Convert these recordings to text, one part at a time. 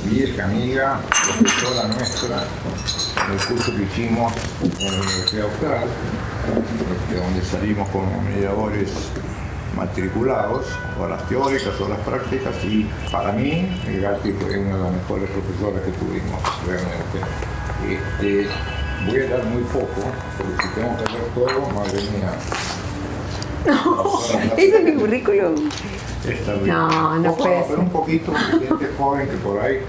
Vieja amiga, profesora nuestra, en el curso que hicimos en la Universidad Austral, donde salimos como mediadores matriculados, o las teóricas o las prácticas, y para mí Gatti fue una de las mejores profesoras que tuvimos realmente. Voy a dar muy poco, porque si tengo que hablar todo, madre mía. No, ese es mi currículum. Está bien. No puede ser. Pero un poquito, porque gente joven que por ahí,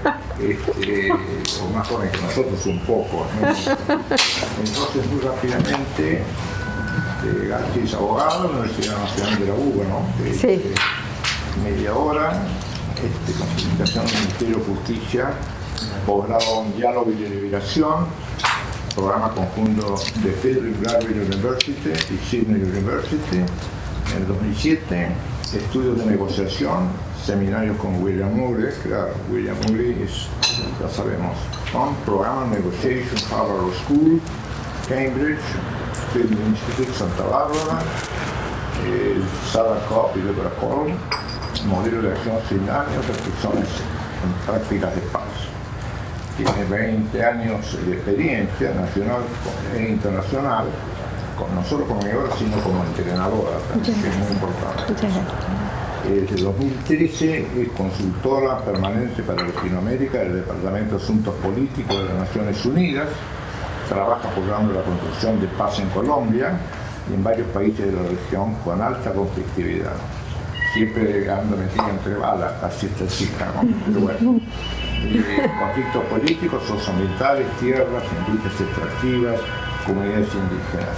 o más joven que nosotros un poco, ¿no? Entonces, muy rápidamente, Gatti es abogado en la Universidad Nacional de la UBA, ¿no? Sí. Mediadora, consultación del Ministerio de Justicia, posgrado en Diálogo y Deliberación, programa conjunto de Frederick Garvey University y Sydney University. En el 2007, estudios de negociación, seminarios con William Murray. Claro, William Murray es, ya sabemos, ¿no? Programa Negotiation Harvard School, Cambridge, Film Institute Santa Bárbara, Sarah Cobb y Deborah Colm, modelo de acción final y reflexiones en prácticas de paz. Tiene 20 años de experiencia nacional e internacional, no solo como mediadora, sino como entrenadora, que es muy importante. Muchas gracias. Desde 2013 es consultora permanente para Latinoamérica del Departamento de Asuntos Políticos de las Naciones Unidas, trabaja apoyando la construcción de paz en Colombia y en varios países de la región con alta conflictividad. Siempre ando metida entre balas, así esta chica, ¿no? Pero bueno. Conflictos políticos, socioambientales, tierras, industrias extractivas, comunidades indígenas.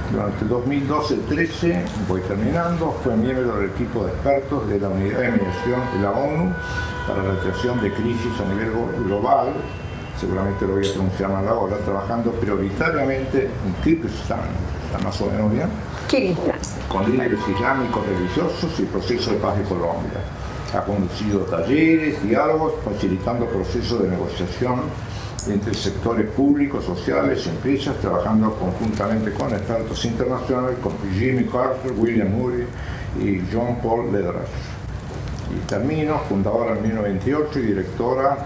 Durante 2012-13, voy terminando, fue miembro del equipo de expertos de la Unidad de Mediación de la ONU para la creación de crisis a nivel global, seguramente lo voy a pronunciar mal ahora, trabajando prioritariamente en Kirguistán, ¿está más o menos bien? Kirguistán. Con líderes islámicos religiosos y proceso de paz de Colombia. Ha conducido talleres, diálogos, facilitando procesos de negociación entre sectores públicos, sociales, empresas, trabajando conjuntamente con expertos internacionales como Jimmy Carter, William Murray y John Paul Lederach. Y termino, fundadora en 1928 y directora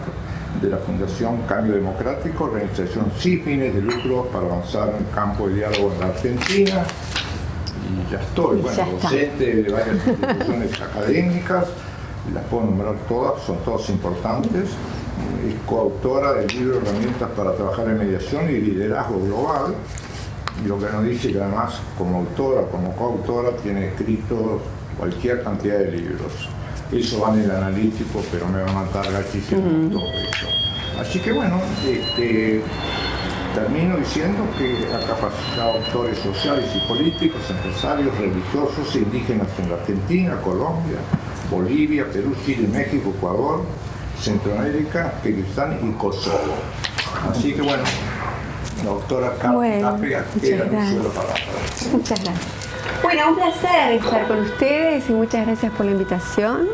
de la Fundación Cambio Democrático, organización sin fines de lucro para avanzar en el campo de diálogo en la Argentina. Y ya estoy, docente de varias instituciones académicas, las puedo nombrar todas, son todas importantes. Es coautora del libro Herramientas para trabajar en mediación y liderazgo global. Y lo que nos dice que además, como autora, como coautora, tiene escrito cualquier cantidad de libros. Eso va en el analítico, pero me va a matar gachísimo todo eso. Así que bueno, termino diciendo que ha capacitado autores sociales y políticos, empresarios, religiosos e indígenas en la Argentina, Colombia, Bolivia, Perú, Chile, México, Ecuador, Centroamérica, Kirguistán y Kosovo. Así que bueno, la doctora Tapia, que era mi suelo para. Muchas gracias. Bueno, un placer estar con ustedes y muchas gracias por la invitación.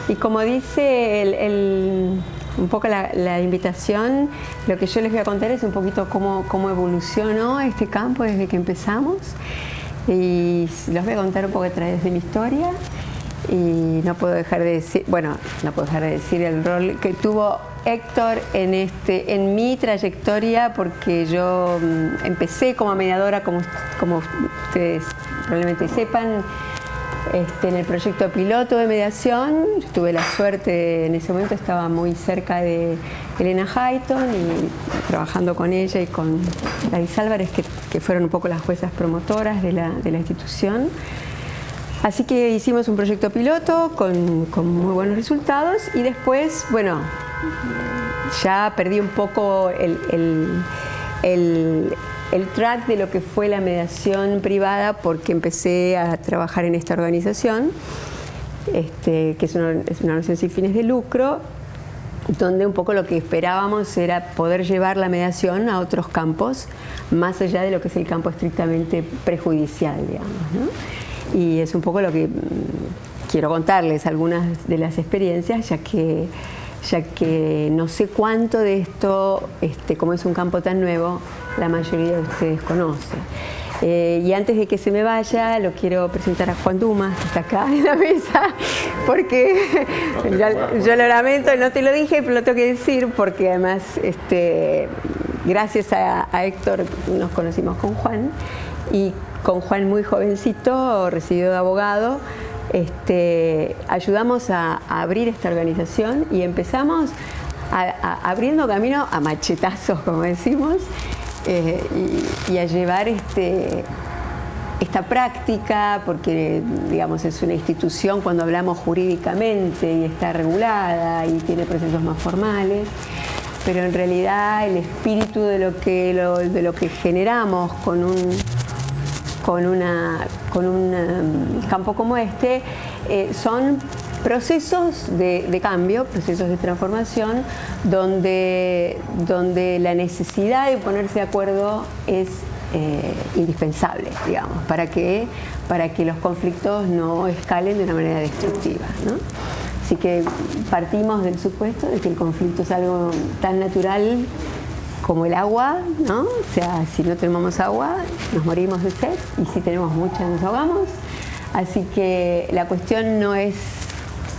Y como dice un poco la invitación, lo que yo les voy a contar es un poquito cómo evolucionó este campo desde que empezamos. Y les voy a contar un poco a través de mi historia. Y no puedo dejar de decir el rol que tuvo Héctor en mi trayectoria, porque yo empecé como mediadora, como ustedes probablemente sepan, en el proyecto piloto de mediación. Yo tuve la suerte, en ese momento estaba muy cerca de Elena Hayton y trabajando con ella y con Davis Álvarez, que fueron un poco las juezas promotoras de la institución. Así que hicimos un proyecto piloto con muy buenos resultados y después, bueno, ya perdí un poco el track de lo que fue la mediación privada, porque empecé a trabajar en esta organización, que es una organización sin fines de lucro, donde un poco lo que esperábamos era poder llevar la mediación a otros campos, más allá de lo que es el campo estrictamente prejudicial, digamos, ¿no? Y es un poco lo que quiero contarles, algunas de las experiencias, ya que ya que no sé cuánto de esto, como es un campo tan nuevo, la mayoría de ustedes conoce. Y antes de que se me vaya, lo quiero presentar a Juan Dumas, que está acá en la mesa, porque yo lo lamento, no te lo dije, pero lo tengo que decir, porque además, gracias a Héctor, nos conocimos con Juan, y con Juan muy jovencito, recibido de abogado, ayudamos a abrir esta organización y empezamos abriendo camino a machetazos, como decimos, y a llevar esta práctica, porque digamos es una institución cuando hablamos jurídicamente y está regulada y tiene procesos más formales, pero en realidad el espíritu de lo que generamos con un campo como este son procesos de cambio, procesos de transformación, donde la necesidad de ponerse de acuerdo es indispensable, digamos, para que los conflictos no escalen de una manera destructiva, ¿no? Así que partimos del supuesto de que el conflicto es algo tan natural como el agua, ¿no? O sea, si no tomamos agua, nos morimos de sed, y si tenemos mucha, nos ahogamos. Así que la cuestión no es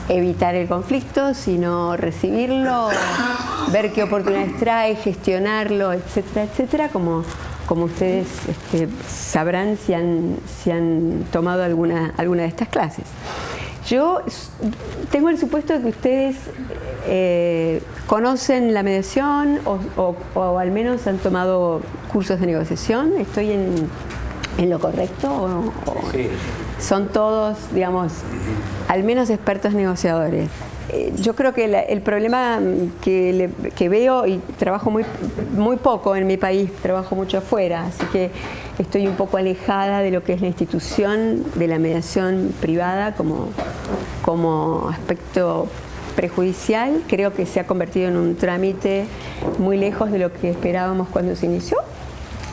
evitar el conflicto, sino recibirlo, ver qué oportunidades trae, gestionarlo, etcétera, etcétera, como ustedes sabrán si han tomado alguna de estas clases. Yo tengo el supuesto de que ustedes conocen la mediación o al menos han tomado cursos de negociación. ¿Estoy en lo correcto? Sí. Son todos, digamos, al menos expertos negociadores. Yo creo que el problema que veo, y trabajo muy poco en mi país, trabajo mucho afuera, así que estoy un poco alejada de lo que es la institución de la mediación privada como aspecto prejudicial. Creo que se ha convertido en un trámite muy lejos de lo que esperábamos cuando se inició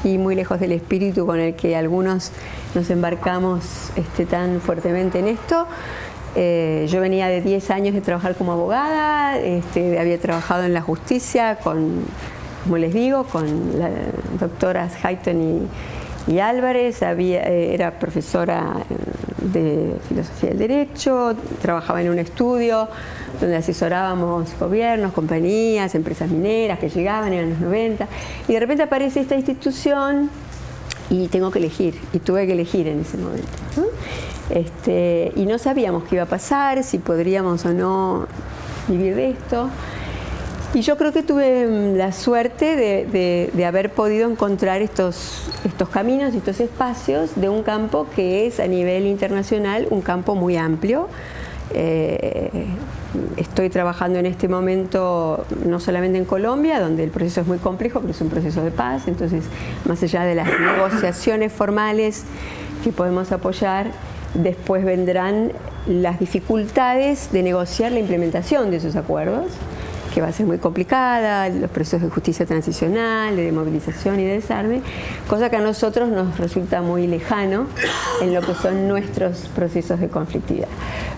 y muy lejos del espíritu con el que algunos nos embarcamos tan fuertemente en esto. Yo venía de 10 años de trabajar como abogada, había trabajado en la justicia como les digo, con las doctoras Hayton y Álvarez, era profesora de filosofía del derecho, trabajaba en un estudio donde asesorábamos gobiernos, compañías, empresas mineras que llegaban en los 90, y de repente aparece esta institución y tengo que elegir, y tuve que elegir en ese momento, ¿no? Y no sabíamos qué iba a pasar, si podríamos o no vivir de esto. Y yo creo que tuve la suerte de haber podido encontrar estos caminos, estos espacios de un campo que es a nivel internacional un campo muy amplio. Estoy trabajando en este momento no solamente en Colombia, donde el proceso es muy complejo, pero es un proceso de paz. Entonces, más allá de las negociaciones formales que podemos apoyar, después vendrán las dificultades de negociar la implementación de esos acuerdos, que va a ser muy complicada, los procesos de justicia transicional, de movilización y de desarme, cosa que a nosotros nos resulta muy lejano en lo que son nuestros procesos de conflictividad.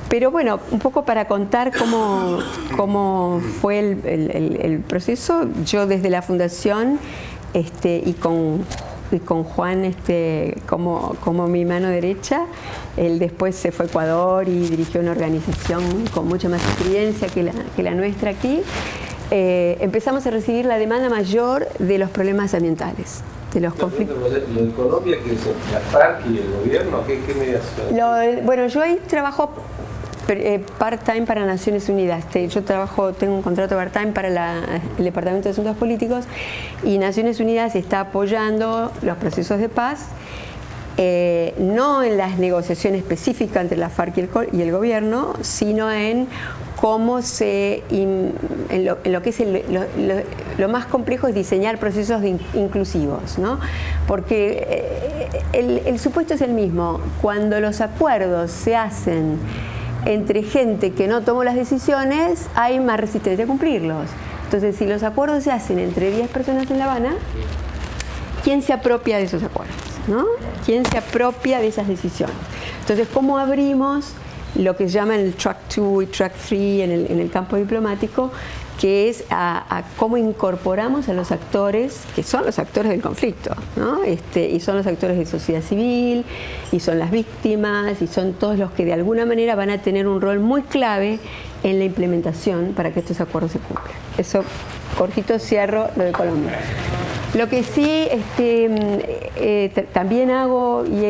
Pero bueno, un poco para contar cómo fue el proceso, yo desde la fundación y con Juan como mi mano derecha. Él después se fue a Ecuador y dirigió una organización con mucha más experiencia que la nuestra aquí. Empezamos a recibir la demanda mayor de los problemas ambientales, de los conflictos. Lo de Colombia, que es la FARC y el gobierno, ¿qué mediación? Bueno, yo ahí trabajo part-time para Naciones Unidas. Tengo un contrato part-time para el Departamento de Asuntos Políticos, y Naciones Unidas está apoyando los procesos de paz, no en las negociaciones específicas entre la FARC y el gobierno, sino en cómo en lo que es lo más complejo es diseñar procesos inclusivos, ¿no? Porque el supuesto es el mismo. Cuando los acuerdos se hacen entre gente que no tomó las decisiones, hay más resistencia a cumplirlos. Entonces, si los acuerdos se hacen entre 10 personas en La Habana, ¿quién se apropia de esos acuerdos, ¿no? ¿Quién se apropia de esas decisiones? Entonces, ¿cómo abrimos lo que se llama el track 2 y track 3 en el campo diplomático? que es a cómo incorporamos a los actores, que son los actores del conflicto, ¿no? Y son los actores de sociedad civil, y son las víctimas, y son todos los que de alguna manera van a tener un rol muy clave en la implementación para que estos acuerdos se cumplan. Eso, cortito, cierro lo de Colombia. Lo que sí también hago y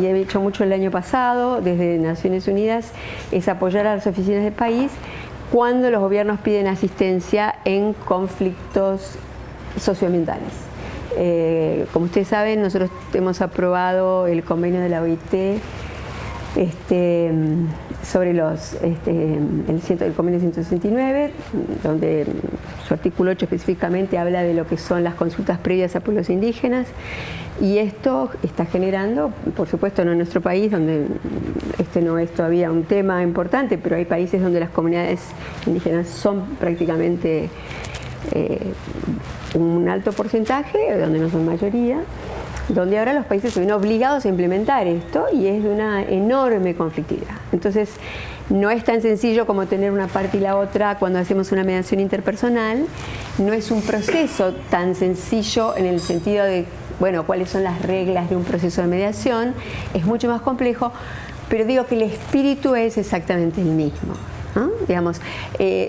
he hecho mucho el año pasado desde Naciones Unidas es apoyar a las oficinas del país cuando los gobiernos piden asistencia en conflictos socioambientales. Como ustedes saben, nosotros hemos aprobado el convenio de la OIT sobre el convenio 169, donde su artículo 8 específicamente habla de lo que son las consultas previas a pueblos indígenas, y esto está generando, por supuesto no en nuestro país, donde no es todavía un tema importante, pero hay países donde las comunidades indígenas son prácticamente un alto porcentaje, donde no son mayoría, donde ahora los países se ven obligados a implementar esto y es de una enorme conflictividad. Entonces, no es tan sencillo como tener una parte y la otra cuando hacemos una mediación interpersonal. No es un proceso tan sencillo en el sentido de, bueno, cuáles son las reglas de un proceso de mediación. Es mucho más complejo, pero digo que el espíritu es exactamente el mismo, ¿no? Digamos,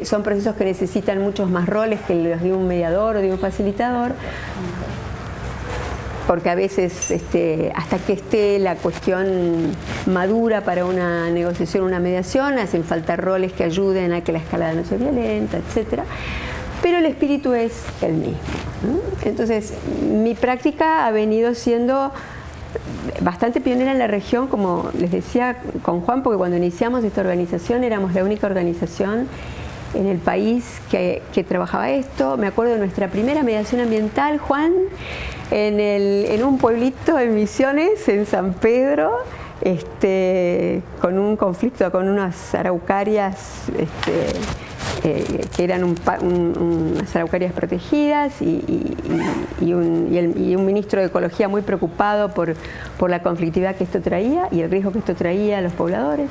son procesos que necesitan muchos más roles que los de un mediador o de un facilitador, porque a veces hasta que esté la cuestión madura para una negociación, una mediación, hacen falta roles que ayuden a que la escalada no sea violenta, etc. Pero el espíritu es el mismo, ¿no? Entonces, mi práctica ha venido siendo bastante pionera en la región, como les decía con Juan, porque cuando iniciamos esta organización éramos la única organización en el país que trabajaba esto. Me acuerdo de nuestra primera mediación ambiental, Juan, en un pueblito en Misiones, en San Pedro, con un conflicto con unas araucarias que eran unas araucarias protegidas y un ministro de Ecología muy preocupado por la conflictividad que esto traía y el riesgo que esto traía a los pobladores.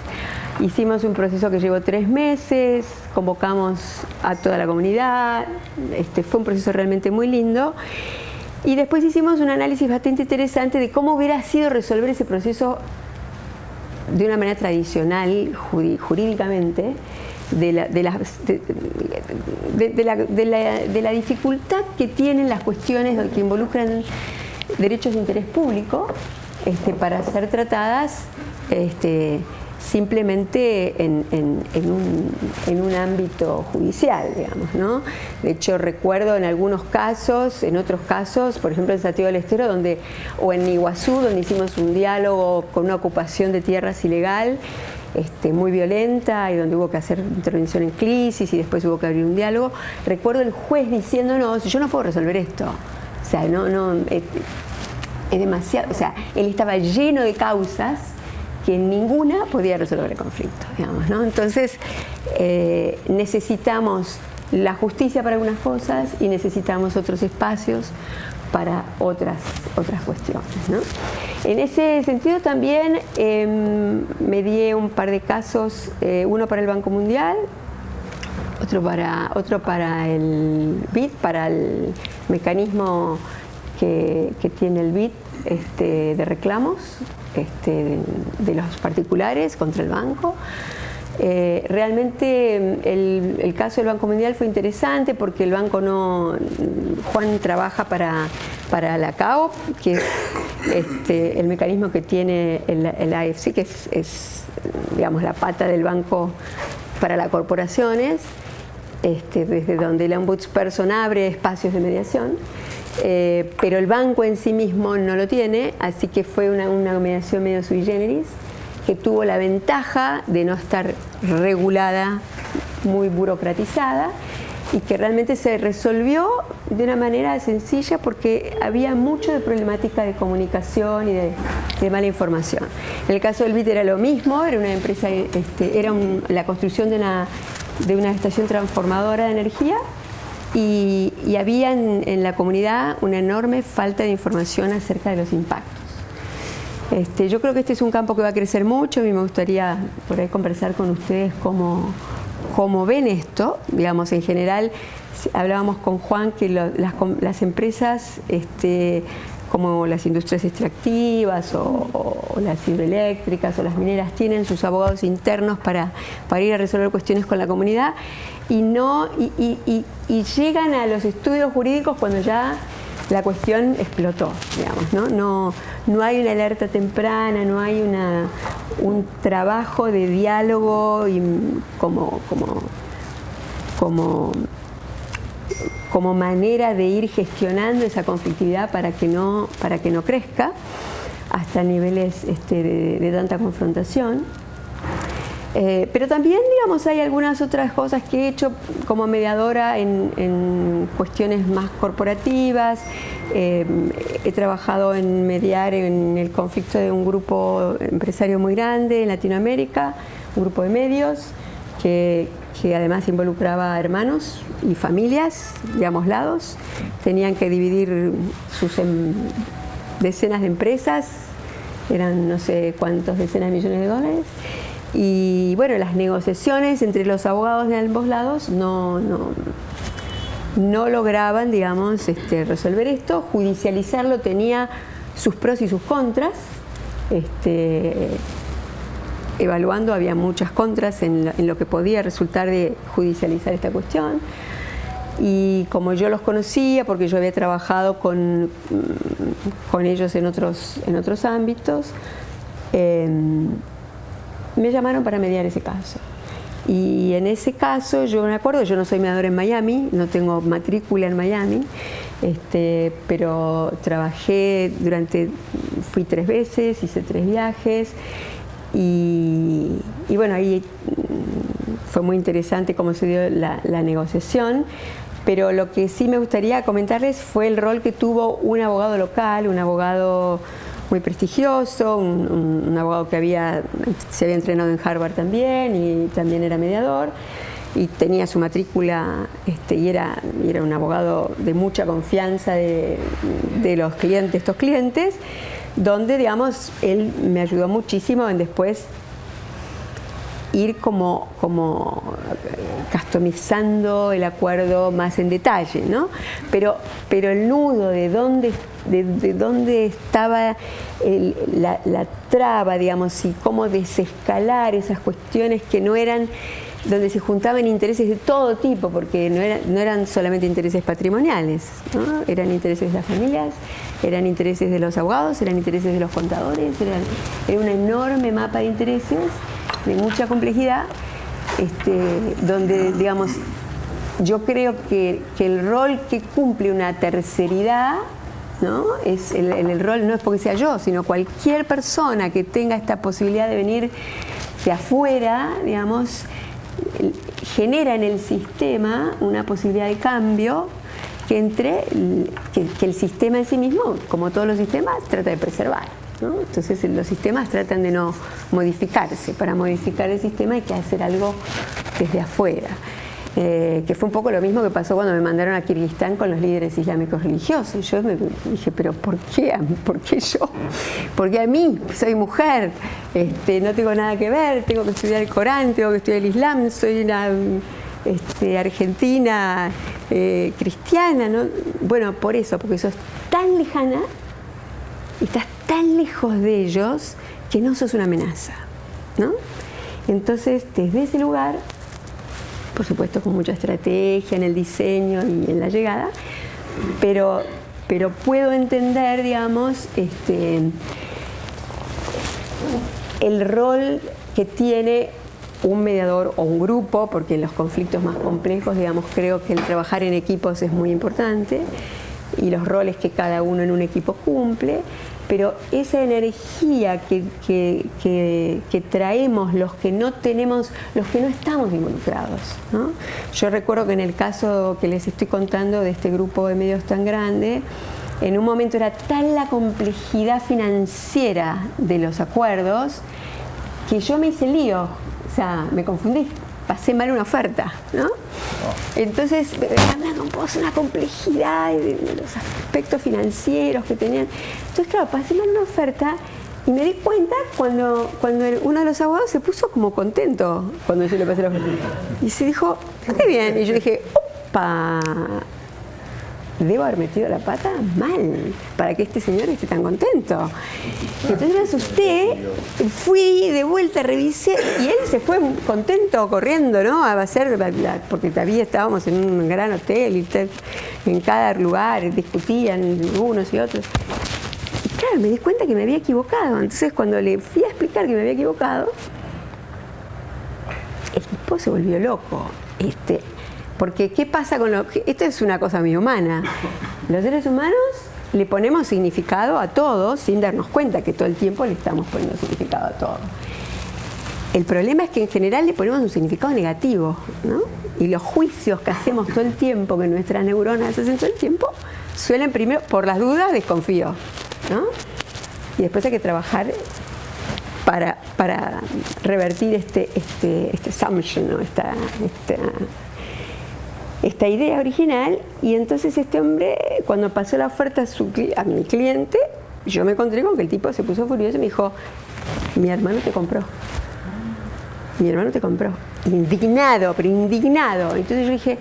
Hicimos un proceso que llevó 3 meses, convocamos a toda la comunidad, fue un proceso realmente muy lindo. Y después hicimos un análisis bastante interesante de cómo hubiera sido resolver ese proceso de una manera tradicional, jurídicamente, de la dificultad que tienen las cuestiones que involucran derechos de interés público para ser tratadas simplemente en un ámbito judicial, digamos, ¿no? De hecho, recuerdo en algunos casos, en otros casos, por ejemplo en Santiago del Estero, o en Iguazú, donde hicimos un diálogo con una ocupación de tierras ilegal, muy violenta, y donde hubo que hacer intervención en crisis y después hubo que abrir un diálogo. Recuerdo el juez diciéndonos: yo no puedo resolver esto, o sea, es demasiado, o sea, él estaba lleno de causas que ninguna podía resolver el conflicto, digamos, ¿no? Entonces, necesitamos la justicia para algunas cosas y necesitamos otros espacios para otras cuestiones, ¿no? En ese sentido también medié un par de casos, uno para el Banco Mundial, otro para el BID, para el mecanismo que tiene el BID de reclamos de los particulares contra el banco. Realmente el caso del Banco Mundial fue interesante porque el banco Juan trabaja para la CAOP, que es el mecanismo que tiene el AFC, que es digamos la pata del banco para las corporaciones, desde donde el ombudsperson abre espacios de mediación. Pero el banco en sí mismo no lo tiene, así que fue una mediación medio sui generis, que tuvo la ventaja de no estar regulada, muy burocratizada, y que realmente se resolvió de una manera sencilla porque había mucho de problemática de comunicación y de mala información. En el caso del BID era lo mismo, era una empresa, la construcción de una estación transformadora de energía, y había en la comunidad una enorme falta de información acerca de los impactos. Yo creo que este es un campo que va a crecer mucho. A mí me gustaría por ahí conversar con ustedes cómo cómo ven esto, digamos, en general. Hablábamos con Juan que las empresas como las industrias extractivas o las hidroeléctricas o las mineras tienen sus abogados internos para ir a resolver cuestiones con la comunidad y llegan a los estudios jurídicos cuando ya la cuestión explotó, digamos, ¿no? No hay una alerta temprana, no hay un trabajo de diálogo y como manera de ir gestionando esa conflictividad para que no crezca hasta niveles de tanta confrontación. Pero también, digamos, hay algunas otras cosas que he hecho como mediadora en cuestiones más corporativas. He trabajado en mediar en el conflicto de un grupo empresario muy grande en Latinoamérica, un grupo de medios que además involucraba a hermanos y familias de ambos lados. Tenían que dividir sus decenas de empresas, eran no sé cuántos decenas de millones de dólares. Y bueno, las negociaciones entre los abogados de ambos lados no lograban, digamos, resolver esto. Judicializarlo tenía sus pros y sus contras. Evaluando, había muchas contras en lo que podía resultar de judicializar esta cuestión. Y como yo los conocía, porque yo había trabajado con ellos en otros ámbitos, me llamaron para mediar ese caso. Y en ese caso, yo me acuerdo, yo no soy mediadora en Miami, no tengo matrícula en Miami, pero trabajé fui 3 veces, hice 3 viajes. Y bueno, ahí fue muy interesante cómo se dio la negociación, pero lo que sí me gustaría comentarles fue el rol que tuvo un abogado local, un abogado muy prestigioso, un abogado que se había entrenado en Harvard también y también era mediador y tenía su matrícula y era un abogado de mucha confianza de los clientes, estos clientes, donde, digamos, él me ayudó muchísimo en después ir como customizando el acuerdo más en detalle, ¿no? Pero el nudo de dónde estaba la traba, digamos, y cómo desescalar esas cuestiones que no eran, donde se juntaban intereses de todo tipo, porque no eran solamente intereses patrimoniales, ¿no? Eran intereses de las familias, eran intereses de los abogados, eran intereses de los contadores, era un enorme mapa de intereses de mucha complejidad, donde, digamos, yo creo que el rol que cumple una terceridad, ¿no? El rol no es porque sea yo, sino cualquier persona que tenga esta posibilidad de venir de afuera, digamos, genera en el sistema una posibilidad de cambio que el sistema en sí mismo, como todos los sistemas, trata de preservar, ¿no? Entonces los sistemas tratan de no modificarse. Para modificar el sistema hay que hacer algo desde afuera. Que fue un poco lo mismo que pasó cuando me mandaron a Kirguistán con los líderes islámicos religiosos. Yo me dije, pero ¿por qué yo? Porque a mí, soy mujer, no tengo nada que ver, tengo que estudiar el Corán, tengo que estudiar el Islam, soy una argentina cristiana, ¿no? Bueno, por eso, porque sos tan lejana y estás tan lejos de ellos que no sos una amenaza, ¿no? Entonces, desde ese lugar, por supuesto con mucha estrategia en el diseño y en la llegada, pero puedo entender, digamos, el rol que tiene un mediador o un grupo, porque en los conflictos más complejos, digamos, creo que el trabajar en equipos es muy importante y los roles que cada uno en un equipo cumple, pero esa energía que traemos los que no estamos involucrados, ¿no? Yo recuerdo que en el caso que les estoy contando de este grupo de medios tan grande, en un momento era tal la complejidad financiera de los acuerdos que yo me hice lío, o sea, me confundí, pasé mal una oferta, ¿no? Entonces, hablando un poco de una complejidad de los aspectos financieros que tenían. Entonces, claro, pasé mal una oferta Y me di cuenta cuando uno de los abogados se puso como contento cuando yo le pasé la foto. Y se dijo, qué bien. Y yo dije, opa, debo haber metido la pata mal para que este señor esté tan contento. Entonces me asusté, fui de vuelta, revisé, y él se fue contento corriendo, ¿no? A hacer, porque todavía estábamos en un gran hotel y en cada lugar discutían unos y otros. Y claro, me di cuenta que me había equivocado. Entonces cuando le fui a explicar que me había equivocado, el tipo se volvió loco. Porque ¿qué pasa con esto es una cosa muy humana. Los seres humanos le ponemos significado a todo sin darnos cuenta que todo el tiempo le estamos poniendo significado a todo. El problema es que en general le ponemos un significado negativo, ¿no? Y los juicios que hacemos todo el tiempo, que nuestras neuronas hacen todo el tiempo, suelen primero, por las dudas, desconfío, ¿no? Y después hay que trabajar para revertir este assumption, ¿no? Esta idea original. Y entonces este hombre, cuando pasó la oferta a mi cliente, yo me encontré con que el tipo se puso furioso y me dijo, mi hermano te compró. Mi hermano te compró. Indignado, pero indignado. Entonces yo dije,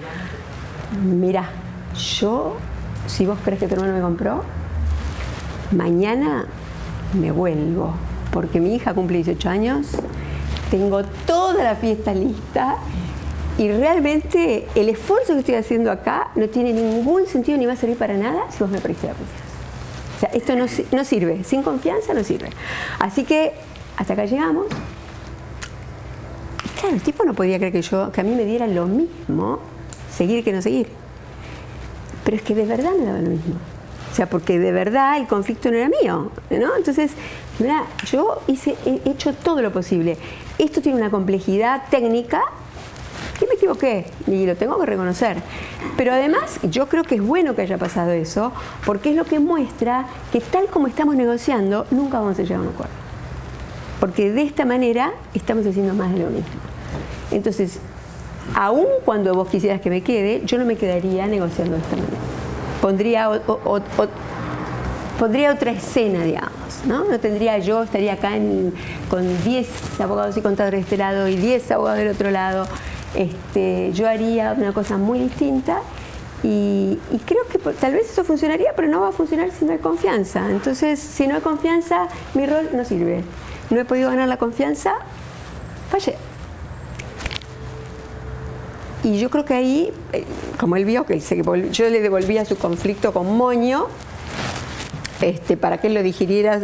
mira, si vos crees que tu hermano me compró, mañana me vuelvo, porque mi hija cumple 18 años, tengo toda la fiesta lista. Y realmente el esfuerzo que estoy haciendo acá no tiene ningún sentido ni va a servir para nada si vos me perdiste la confianza. O sea, esto no sirve. Sin confianza no sirve. Así que hasta acá llegamos. Y claro, el tipo no podía creer que a mí me diera lo mismo seguir que no seguir. Pero es que de verdad me daba lo mismo. O sea, porque de verdad el conflicto no era mío, ¿no? Entonces, mira, yo he hecho todo lo posible. Esto tiene una complejidad técnica que me equivoqué y lo tengo que reconocer. Pero además yo creo que es bueno que haya pasado eso, porque es lo que muestra que tal como estamos negociando, nunca vamos a llegar a un acuerdo. Porque de esta manera estamos haciendo más de lo mismo. Entonces, aun cuando vos quisieras que me quede, yo no me quedaría negociando de esta manera. Pondría otra escena, digamos, ¿no? No tendría estaría acá con 10 abogados y contadores de este lado y 10 abogados del otro lado. Yo haría una cosa muy distinta y creo que tal vez eso funcionaría, pero no va a funcionar si no hay confianza. Entonces, si no hay confianza, mi rol no sirve. No he podido ganar la confianza, fallé. Y yo creo que ahí, como él vio que yo le devolvía su conflicto con moño, para que él lo digiriera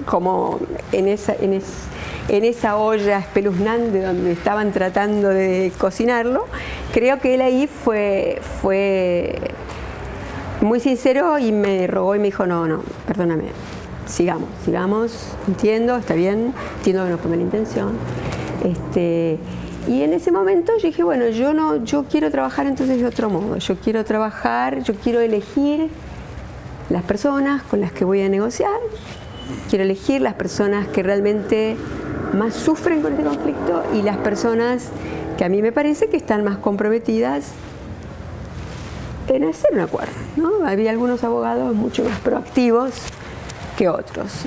como en esa olla espeluznante donde estaban tratando de cocinarlo. Creo que él ahí fue muy sincero y me rogó y me dijo, no, perdóname, sigamos, entiendo, está bien, entiendo que no fue mala intención. Y en ese momento yo dije, bueno, yo quiero trabajar entonces de otro modo, yo quiero elegir las personas con las que voy a negociar, quiero elegir las personas que realmente más sufren con este conflicto y las personas que a mí me parece que están más comprometidas en hacer un acuerdo, ¿no? Había algunos abogados mucho más proactivos que otros.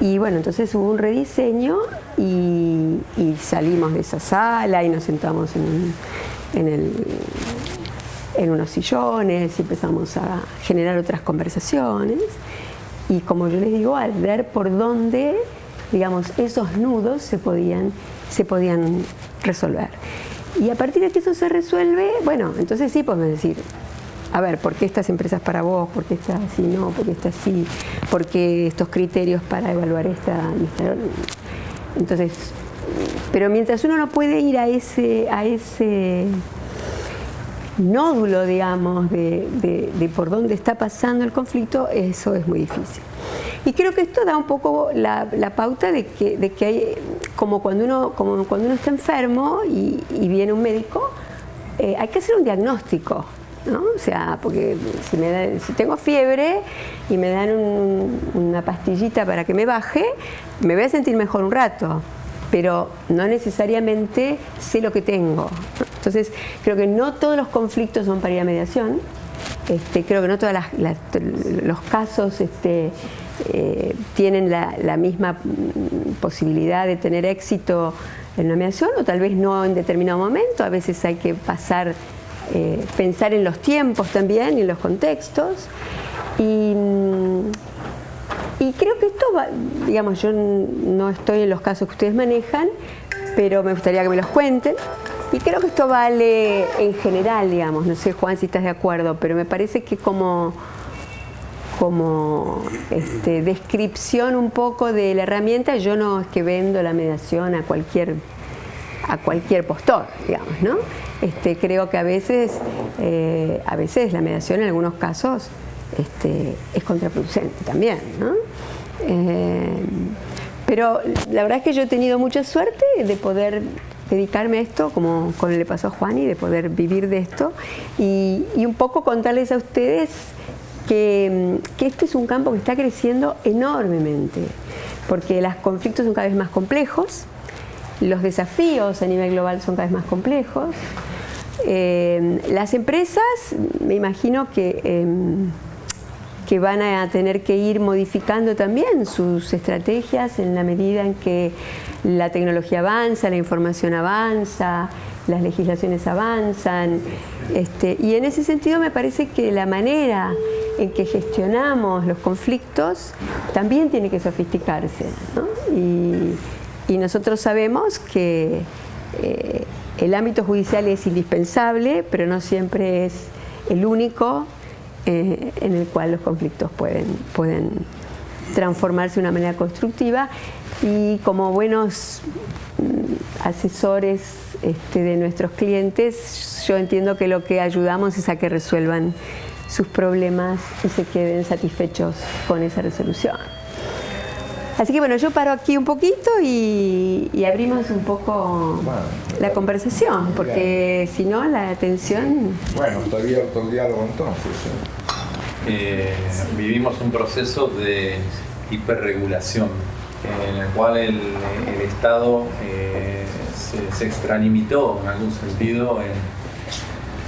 Y bueno, entonces hubo un rediseño y salimos de esa sala y nos sentamos en unos sillones y empezamos a generar otras conversaciones. Y como yo les digo, al ver por dónde, digamos, esos nudos se podían resolver. Y a partir de que eso se resuelve, bueno, entonces sí podemos decir, a ver, ¿por qué estas empresas para vos? ¿Por qué esta así no? ¿Por qué esta sí? ¿Por qué estos criterios para evaluar esta? Entonces, pero mientras uno no puede ir a ese nódulo, digamos, de por dónde está pasando el conflicto, eso es muy difícil. Y creo que esto da un poco la pauta de que hay, como cuando uno está enfermo y viene un médico, hay que hacer un diagnóstico, ¿no? O sea, porque si tengo fiebre y me dan una pastillita para que me baje, me voy a sentir mejor un rato, pero no necesariamente sé lo que tengo. Entonces, creo que no todos los conflictos son para ir a mediación. Creo que no todos los casos tienen la misma posibilidad de tener éxito en una mediación, o tal vez no en determinado momento. A veces hay que pensar en los tiempos también y en los contextos. Y creo que esto va, digamos, yo no estoy en los casos que ustedes manejan, pero me gustaría que me los cuenten. Y creo que esto vale en general, digamos, no sé, Juan, si estás de acuerdo, pero me parece que como descripción un poco de la herramienta, yo no es que vendo la mediación a cualquier postor, digamos, ¿no? Creo que a veces la mediación en algunos casos es contraproducente también, ¿no? Pero la verdad es que yo he tenido mucha suerte de poder dedicarme a esto, como le pasó a Juan, y de poder vivir de esto, y un poco contarles a ustedes que este es un campo que está creciendo enormemente, porque los conflictos son cada vez más complejos, los desafíos a nivel global son cada vez más complejos. Las empresas, me imagino que van a tener que ir modificando también sus estrategias en la medida en que la tecnología avanza, la información avanza, las legislaciones avanzan. Y en ese sentido me parece que la manera en que gestionamos los conflictos también tiene que sofisticarse, ¿no? Y nosotros sabemos que el ámbito judicial es indispensable, pero no siempre es el único en el cual los conflictos pueden transformarse de una manera constructiva, y como buenos asesores de nuestros clientes, yo entiendo que lo que ayudamos es a que resuelvan sus problemas y se queden satisfechos con esa resolución. Así que bueno, yo paro aquí un poquito y abrimos un poco la conversación, porque si no, la atención... Bueno, está abierto el diálogo entonces. Vivimos un proceso de hiperregulación en el cual el Estado se extralimitó en algún sentido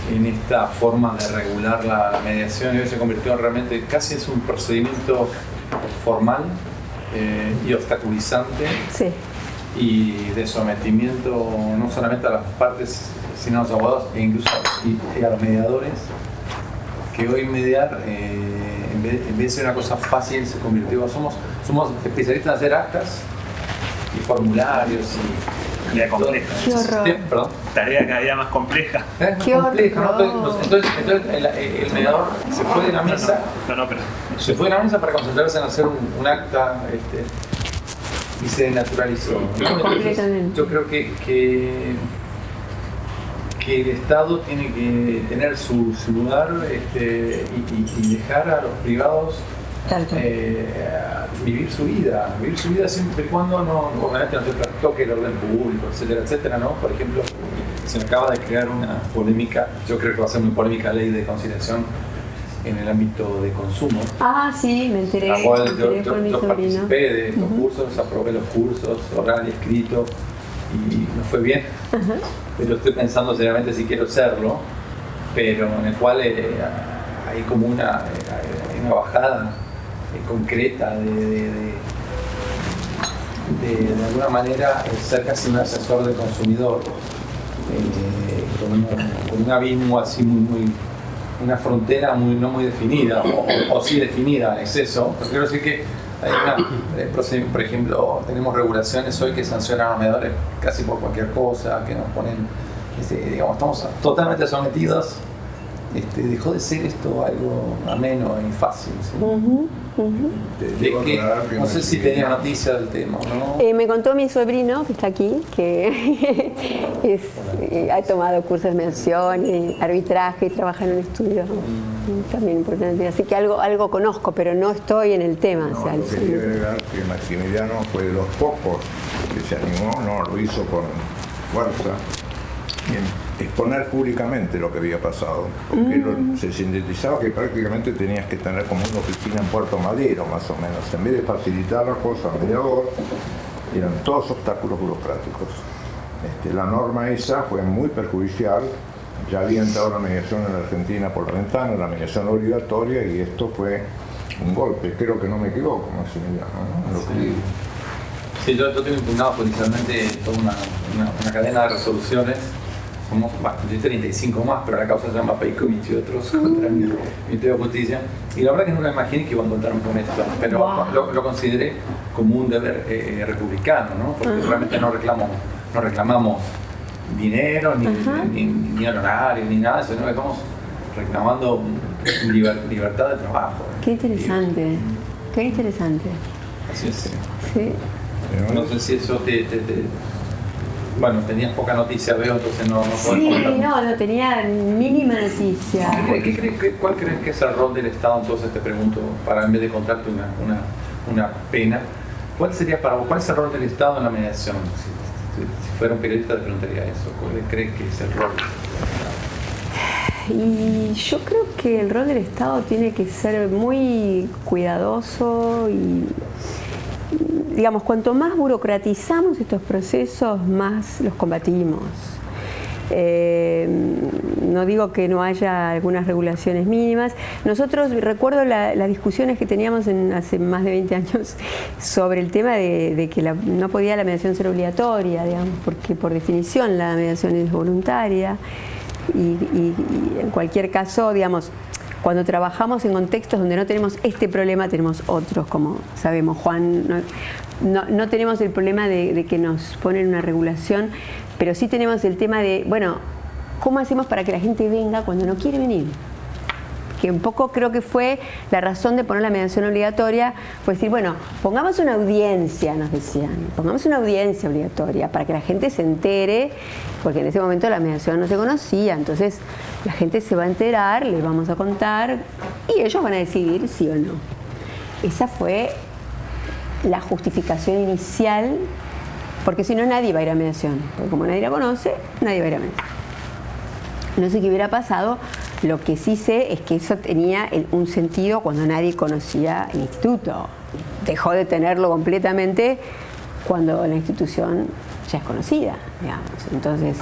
en esta forma de regular la mediación, y hoy se convirtió realmente casi es un procedimiento formal y obstaculizante, sí, y de sometimiento no solamente a las partes sino a los abogados e incluso a los mediadores, que hoy mediar en vez de ser una cosa fácil se convirtió, somos especialistas en hacer actas y formularios y tarea compleja. Qué horror. Perdón. Tarea cada día más compleja. Qué compleja, horror. ¿no? Entonces el mediador se fue de la mesa. Se fue de la mesa para concentrarse en hacer un acta y se desnaturalizó. Yo creo que el Estado tiene que tener su lugar y dejar a los privados vivir su vida siempre y cuando obviamente no se trastoque el orden público, etcétera, etcétera, ¿no? Por ejemplo, se acaba de crear una polémica, yo creo que va a ser muy polémica, ley de conciliación en el ámbito de consumo. Ah, sí, me enteré. La cual con mi yo sobrino. participé de estos cursos, aprobé los cursos, oral y escrito, y no fue bien. Pero estoy pensando seriamente si quiero hacerlo, pero en el cual hay como una bajada concreta de alguna manera ser casi un asesor del consumidor, con un abismo así una frontera no muy definida, o sí definida en exceso. Pero quiero decir que hay por ejemplo, tenemos regulaciones hoy que sancionan a los mediadores casi por cualquier cosa, que nos ponen, digamos, estamos totalmente sometidos. Dejó de ser esto algo ameno y fácil, ¿sí? No sé si tenía noticias del tema, ¿no? Me contó mi sobrino, que está aquí, que ha tomado cursos de mediación y arbitraje y trabaja en un estudio también importante. Así que algo conozco, pero no estoy en el tema. No, lo que quería agregar que Maximiliano fue de los pocos que se animó, lo hizo con fuerza, en exponer públicamente lo que había pasado, porque se sintetizaba que prácticamente tenías que tener como una oficina en Puerto Madero, más o menos, en vez de facilitar las cosas al mediador, eran todos obstáculos burocráticos. La norma esa fue muy perjudicial, ya había entrado la mediación en la Argentina por la ventana, la mediación obligatoria, y esto fue un golpe, creo que no me equivoco, Maximiliano, ¿no? En lo que digo. Sí, yo tengo impugnado judicialmente toda una cadena de resoluciones. Somos, bueno, yo 35 más, pero la causa se llama Pejkovic y otros contra mi Ministerio de Justicia. Y la verdad que no me imaginé que iba a encontrarme con esto, pero lo consideré como un deber republicano, ¿no? Porque realmente no reclamamos dinero, ni honorarios, ni nada, sino que estamos reclamando libertad de trabajo. Qué interesante, qué interesante. Así es. Sí. No sé si eso bueno, tenías poca noticia, veo, entonces no Sí, no tenía mínima noticia. ¿Cuál crees que es el rol del Estado? Entonces te pregunto, para en vez de contarte una pena, ¿cuál sería para vos, cuál es el rol del Estado en la mediación? Si fuera un periodista te preguntaría eso, ¿cuál crees que es el rol? Y yo creo que el rol del Estado tiene que ser muy cuidadoso y, digamos, cuanto más burocratizamos estos procesos, más los combatimos. No digo que no haya algunas regulaciones mínimas. Nosotros, recuerdo las discusiones que teníamos hace más de 20 años sobre el tema de que no podía la mediación ser obligatoria, digamos, porque por definición la mediación es voluntaria y en cualquier caso, digamos, cuando trabajamos en contextos donde no tenemos este problema, tenemos otros, como sabemos, Juan. No tenemos el problema de que nos ponen una regulación, pero sí tenemos el tema de, bueno, ¿cómo hacemos para que la gente venga cuando no quiere venir? Que un poco creo que fue la razón de poner la mediación obligatoria, fue decir, bueno, pongamos una audiencia, nos decían, pongamos una audiencia obligatoria para que la gente se entere, porque en ese momento la mediación no se conocía, entonces la gente se va a enterar, les vamos a contar y ellos van a decidir sí o no. Esa fue la justificación inicial, porque si no nadie va a ir a mediación, porque como nadie la conoce, nadie va a ir a mediación. No sé qué hubiera pasado, lo que sí sé es que eso tenía un sentido cuando nadie conocía el instituto. Dejó de tenerlo completamente cuando la institución ya es conocida, digamos. Entonces,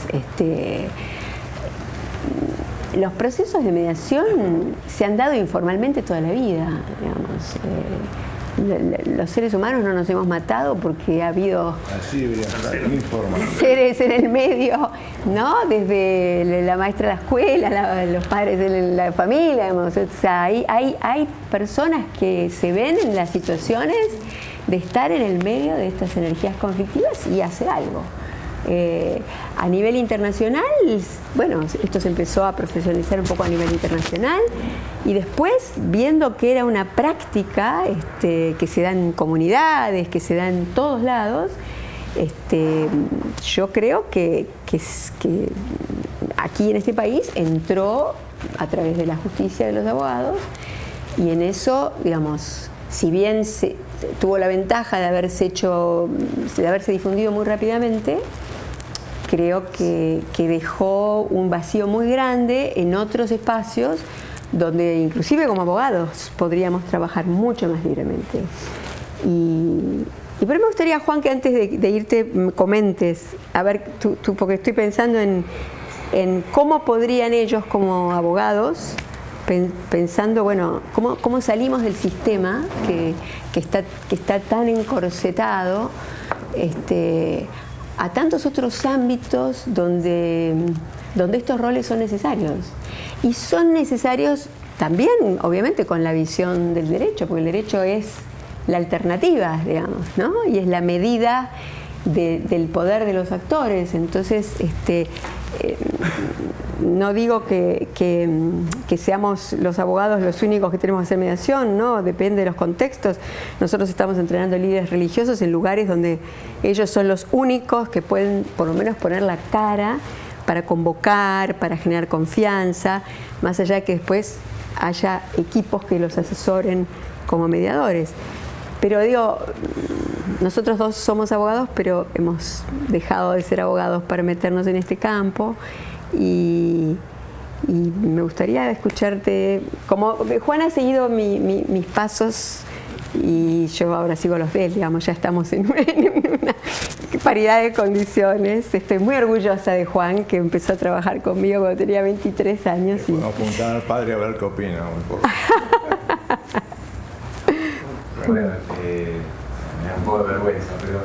los procesos de mediación se han dado informalmente toda la vida, digamos. Los seres humanos no nos hemos matado porque ha habido seres en el medio, ¿no? Desde la maestra de la escuela, los padres de la familia, digamos. O sea, hay personas que se ven en las situaciones de estar en el medio de estas energías conflictivas y hacer algo. A nivel internacional, bueno, esto se empezó a profesionalizar un poco a nivel internacional y después, viendo que era una práctica que se da en comunidades, que se da en todos lados, yo creo que aquí en este país entró a través de la justicia de los abogados y en eso, digamos, si bien tuvo la ventaja de haberse difundido muy rápidamente, creo que dejó un vacío muy grande en otros espacios donde inclusive como abogados podríamos trabajar mucho más libremente. Pero me gustaría, Juan, que antes de irte me comentes, a ver, tú porque estoy pensando en cómo podrían ellos como abogados, pensando, bueno, cómo salimos del sistema que está tan encorsetado, a tantos otros ámbitos donde estos roles son necesarios. Y son necesarios también, obviamente, con la visión del derecho, porque el derecho es la alternativa, digamos, ¿no? Y es la medida del poder de los actores. Entonces, no digo que seamos los abogados los únicos que tenemos que hacer mediación, no, depende de los contextos. Nosotros estamos entrenando líderes religiosos en lugares donde ellos son los únicos que pueden por lo menos poner la cara para convocar, para generar confianza, más allá de que después haya equipos que los asesoren como mediadores. Pero digo, nosotros dos somos abogados, pero hemos dejado de ser abogados para meternos en este campo y me gustaría escucharte, como Juan ha seguido mis pasos y yo ahora sigo los de él, digamos, ya estamos en una paridad de condiciones. Estoy muy orgullosa de Juan, que empezó a trabajar conmigo cuando tenía 23 años. Bueno, apuntar al padre a ver qué opina un poco. Bueno, me da un poco de vergüenza, pero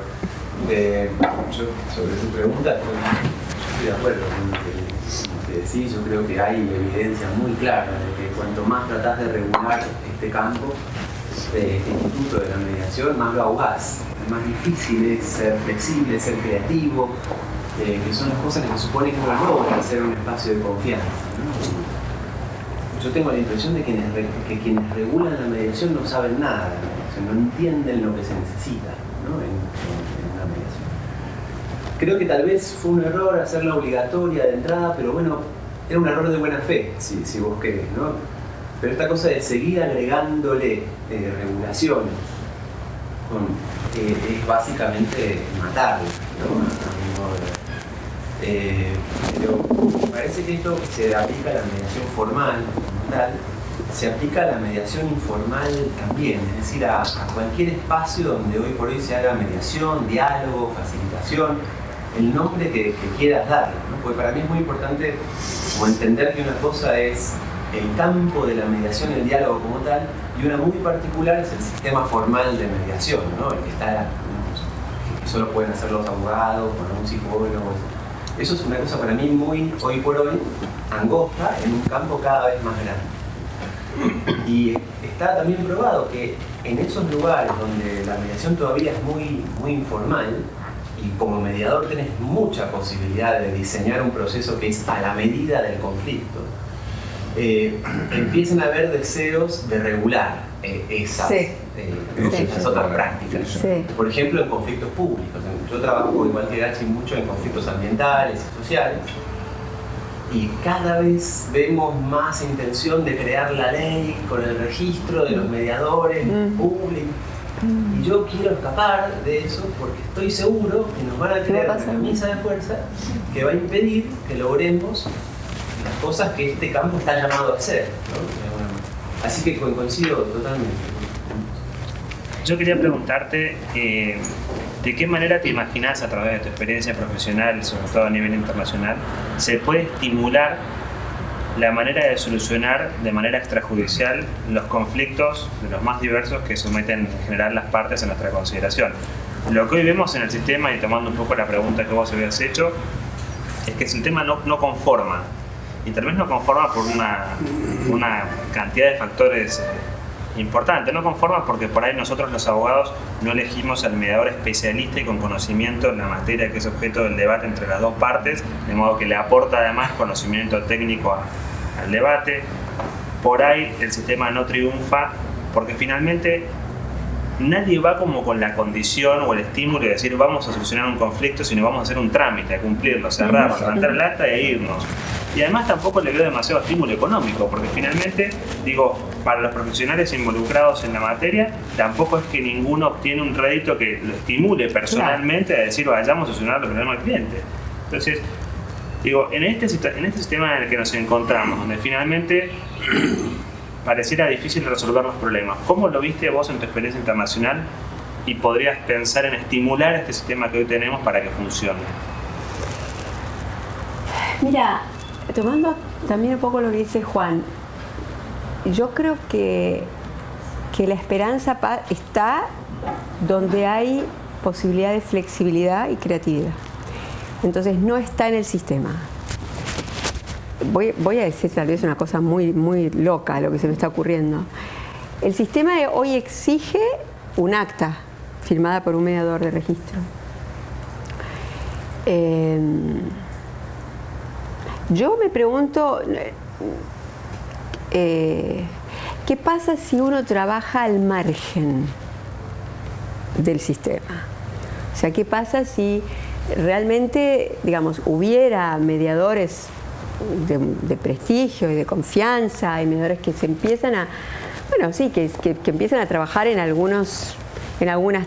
yo sobre su pregunta estoy de acuerdo con lo que decís. Yo creo que hay evidencia muy clara de que cuanto más tratás de regular este campo, este instituto de la mediación, más lo ahogás. Más difícil es ser flexible, ser creativo, que son las cosas que se supone que uno logra hacer un espacio de confianza, ¿no? Yo tengo la impresión de que quienes regulan la mediación no saben nada de la mediación, no entienden lo que se necesita, ¿no? en una mediación. Creo que tal vez fue un error hacerla obligatoria de entrada, pero bueno, era un error de buena fe, si vos querés, ¿no? Pero esta cosa de seguir agregándole regulaciones es básicamente matarlo, ¿no? Pero me parece que esto se aplica a la mediación formal como tal, se aplica a la mediación informal también, es decir, a cualquier espacio donde hoy por hoy se haga mediación, diálogo, facilitación, el nombre que quieras darle, ¿no? Porque para mí es muy importante como entender que una cosa es el campo de la mediación, el diálogo como tal, y una muy particular es el sistema formal de mediación, ¿no? El que está, que solo pueden hacer los abogados, con un psicólogo. Eso es una cosa para mí muy, hoy por hoy, angosta en un campo cada vez más grande. Y está también probado que en esos lugares donde la mediación todavía es muy informal, y como mediador tenés mucha posibilidad de diseñar un proceso que es a la medida del conflicto, empiezan a haber deseos de regular esas otras prácticas. Sí. Por ejemplo, en conflictos públicos. Yo trabajo, igual que Gachi, mucho en conflictos ambientales y sociales, y cada vez vemos más intención de crear la ley con el registro de los mediadores públicos. Y yo quiero escapar de eso porque estoy seguro que nos van a crear una camisa de fuerza que va a impedir que logremos las cosas que este campo está llamado a hacer, ¿no? Así que coincido totalmente. Yo quería preguntarte, ¿de qué manera te imaginas, a través de tu experiencia profesional, sobre todo a nivel internacional, se puede estimular la manera de solucionar de manera extrajudicial los conflictos de los más diversos que someten en general las partes a nuestra consideración? Lo que hoy vemos en el sistema, y tomando un poco la pregunta que vos habías hecho, es que el sistema no conforma. Y tal vez no conforma por una cantidad de factores importantes. No conforma porque por ahí nosotros los abogados no elegimos al mediador especialista y con conocimiento en la materia que es objeto del debate entre las dos partes, de modo que le aporta además conocimiento técnico al debate. Por ahí el sistema no triunfa porque finalmente nadie va como con la condición o el estímulo de decir vamos a solucionar un conflicto, sino vamos a hacer un trámite, a cumplirlo, cerrarlo, levantar el acta e irnos. Y además tampoco le veo demasiado estímulo económico, porque finalmente, digo, para los profesionales involucrados en la materia, tampoco es que ninguno obtiene un rédito que lo estimule personalmente a decir vayamos a solucionar los problemas del cliente. Entonces, digo, en este sistema en el que nos encontramos, donde finalmente pareciera difícil resolver los problemas, ¿cómo lo viste vos en tu experiencia internacional y podrías pensar en estimular este sistema que hoy tenemos para que funcione? Mira, tomando también un poco lo que dice Juan, yo creo que la esperanza está donde hay posibilidad de flexibilidad y creatividad. Entonces no está en el sistema. Voy a decir tal vez una cosa muy loca lo que se me está ocurriendo. El sistema de hoy exige un acta firmada por un mediador de registro. Yo me pregunto, ¿qué pasa si uno trabaja al margen del sistema? O sea, ¿qué pasa si realmente, digamos, hubiera mediadores de prestigio y de confianza, y mediadores que se empiezan a, bueno, sí, que empiezan a trabajar en algunas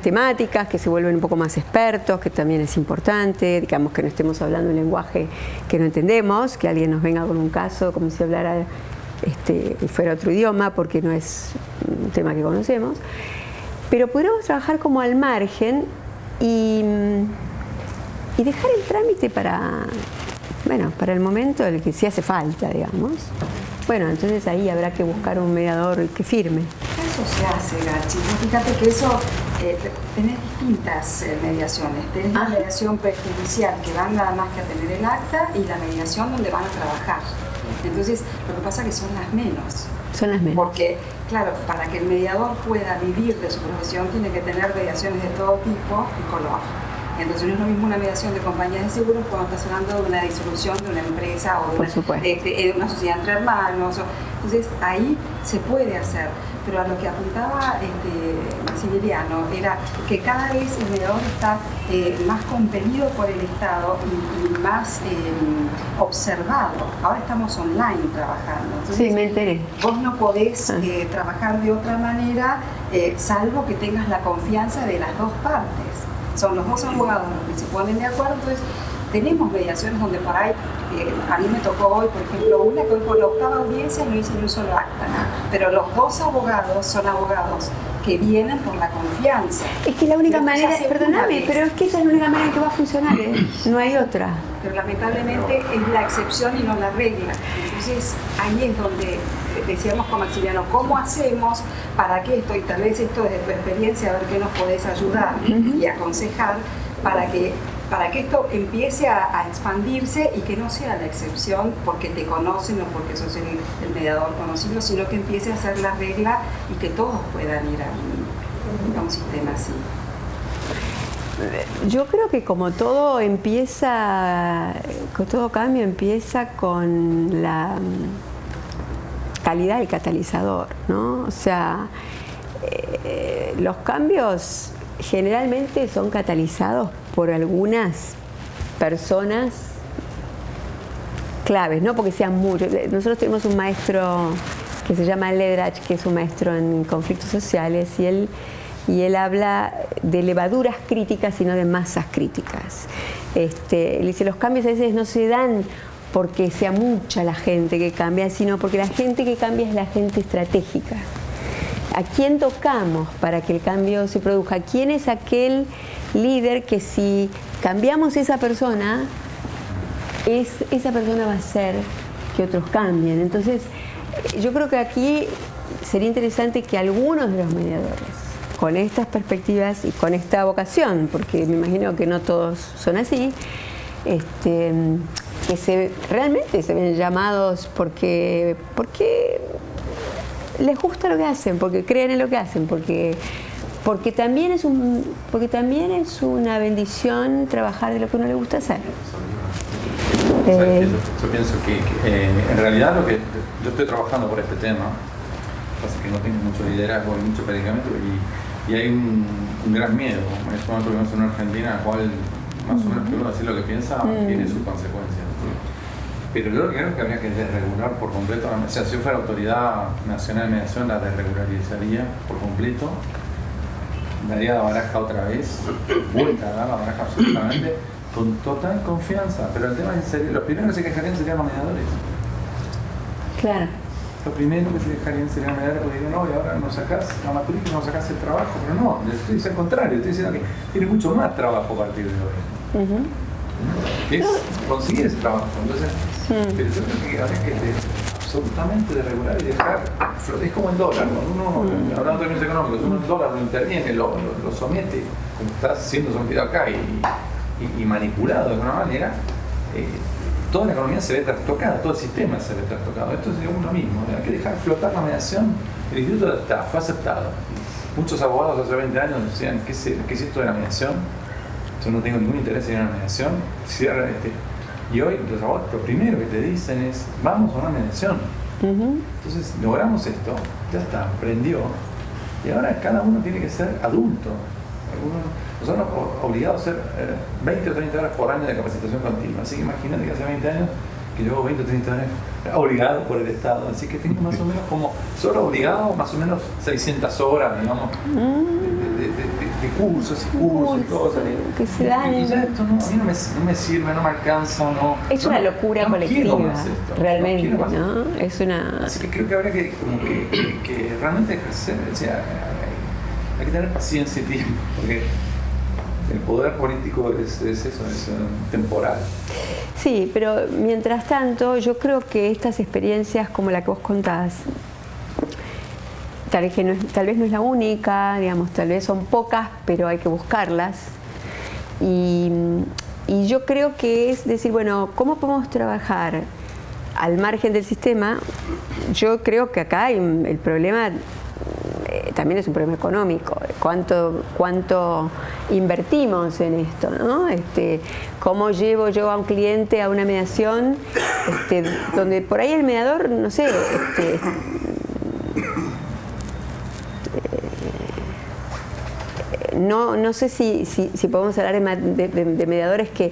temáticas, que se vuelven un poco más expertos, que también es importante, digamos, que no estemos hablando un lenguaje que no entendemos, que alguien nos venga con un caso como si hablara fuera otro idioma, porque no es un tema que conocemos, pero podríamos trabajar como al margen y dejar el trámite para el momento en el que sí hace falta, digamos. Bueno, entonces ahí habrá que buscar un mediador que firme. eso se hace, Gachi. Fíjate que eso, tenés distintas mediaciones. Tenés la mediación prejudicial, que van nada más que a tener el acta, y la mediación donde van a trabajar. Entonces, lo que pasa es que son las menos. Son las menos. Porque, claro, para que el mediador pueda vivir de su profesión, tiene que tener mediaciones de todo tipo y color. Entonces no es lo mismo una mediación de compañías de seguros cuando estás hablando de una disolución de una empresa o de una sociedad entre hermanos. Entonces ahí se puede hacer. Pero a lo que apuntaba Maximiliano era que cada vez el mediador está más compelido por el Estado y más observado. Ahora estamos online trabajando. Entonces, sí, me enteré. Vos no podés trabajar de otra manera salvo que tengas la confianza de las dos partes. Son los dos abogados los que se ponen de acuerdo. Entonces tenemos mediaciones donde por ahí, a mí me tocó hoy, por ejemplo, una que hoy por la octava audiencia no hice ni un solo acta, pero los dos abogados son abogados que vienen por la confianza. Es que la única manera, perdóname, pero es que esa es la única manera en que va a funcionar, no hay otra. Pero lamentablemente es la excepción y no la regla. Entonces ahí es donde decíamos con Maximiliano, ¿cómo hacemos para que esto, y tal vez esto desde tu experiencia, a ver qué nos podés ayudar y aconsejar, para que esto empiece a expandirse y que no sea la excepción porque te conocen o porque sos el mediador conocido, sino que empiece a ser la regla y que todos puedan ir a un sistema así? Yo creo que como todo empieza, con todo cambio empieza con la calidad del catalizador, ¿no? O sea, los cambios generalmente son catalizados por algunas personas claves, no porque sean muchos. Nosotros tenemos un maestro que se llama Ledrach, que es un maestro en conflictos sociales, y él habla de levaduras críticas y no de masas críticas. Él dice, los cambios a veces no se dan porque sea mucha la gente que cambia, sino porque la gente que cambia es la gente estratégica. ¿A quién tocamos para que el cambio se produzca? ¿Quién es aquel líder que si cambiamos esa persona va a hacer que otros cambien? Entonces, yo creo que aquí sería interesante que algunos de los mediadores, con estas perspectivas y con esta vocación, porque me imagino que no todos son así, que realmente se ven llamados porque les gusta lo que hacen, porque creen en lo que hacen, porque también es una bendición trabajar de lo que uno le gusta hacer. Yo pienso que en realidad yo estoy trabajando por este tema, pasa que no tengo mucho liderazgo y mucho predicamento y hay un gran miedo. Es cuando tuvimos en una Argentina en la cual más o menos que uno decir lo que piensa tiene sus consecuencias. Pero yo creo que habría que desregular por completo. O sea, si yo fuera autoridad nacional de mediación, la desregularizaría por completo. Daría la baraja otra vez, vuelta a dar la baraja absolutamente, con total confianza. Pero el tema es serio. Los primeros que se quejarían serían los mediadores. Claro. Lo primero que se dejarían serían los mediadores porque dirían, no, y ahora nos sacás la matrícula, nos sacás el trabajo. Pero no, estoy diciendo al contrario, estoy diciendo que tiene mucho más trabajo a partir de hoy. Es conseguir ese trabajo. Entonces, pero yo creo que habría que absolutamente desregular y dejar, es como el dólar, cuando uno, hablando de términos económicos, uno el dólar lo interviene, lo somete, como está siendo sometido acá y manipulado de alguna manera, toda la economía se ve trastocada, todo el sistema se ve trastocado. Esto sería uno mismo, hay que dejar flotar la mediación. El instituto fue aceptado. Muchos abogados hace 20 años decían, ¿qué es esto de la mediación? Yo no tengo ningún interés en una mediación, cierra y hoy los abogados lo primero que te dicen es, vamos a una mediación. Entonces logramos esto, ya está, aprendió, y ahora cada uno tiene que ser adulto. Nosotros somos obligados a hacer 20 o 30 horas por año de capacitación continua, así que imagínate que hace 20 años que llevo 20 o 30 horas obligado por el Estado, así que tengo más o menos como, solo obligado, más o menos 600 horas, digamos, de cursos y cursos y cosas. Que se dan. Y ya esto a mí no me sirve, no me alcanza, no. Es una locura colectiva, realmente, ¿no? Es una. Así que creo que habría que realmente ejercer, o sea, hay que tener paciencia y tiempo, porque el poder político es eso, es temporal. Sí, pero mientras tanto yo creo que estas experiencias como la que vos contás tal vez no es la única, digamos, tal vez son pocas, pero hay que buscarlas. Y yo creo que es decir, bueno, ¿cómo podemos trabajar al margen del sistema? Yo creo que acá el problema también es un problema económico. ¿Cuánto invertimos en esto, ¿no? ¿Cómo llevo yo a un cliente a una mediación donde por ahí el mediador, no sé, no sé si podemos hablar de mediadores que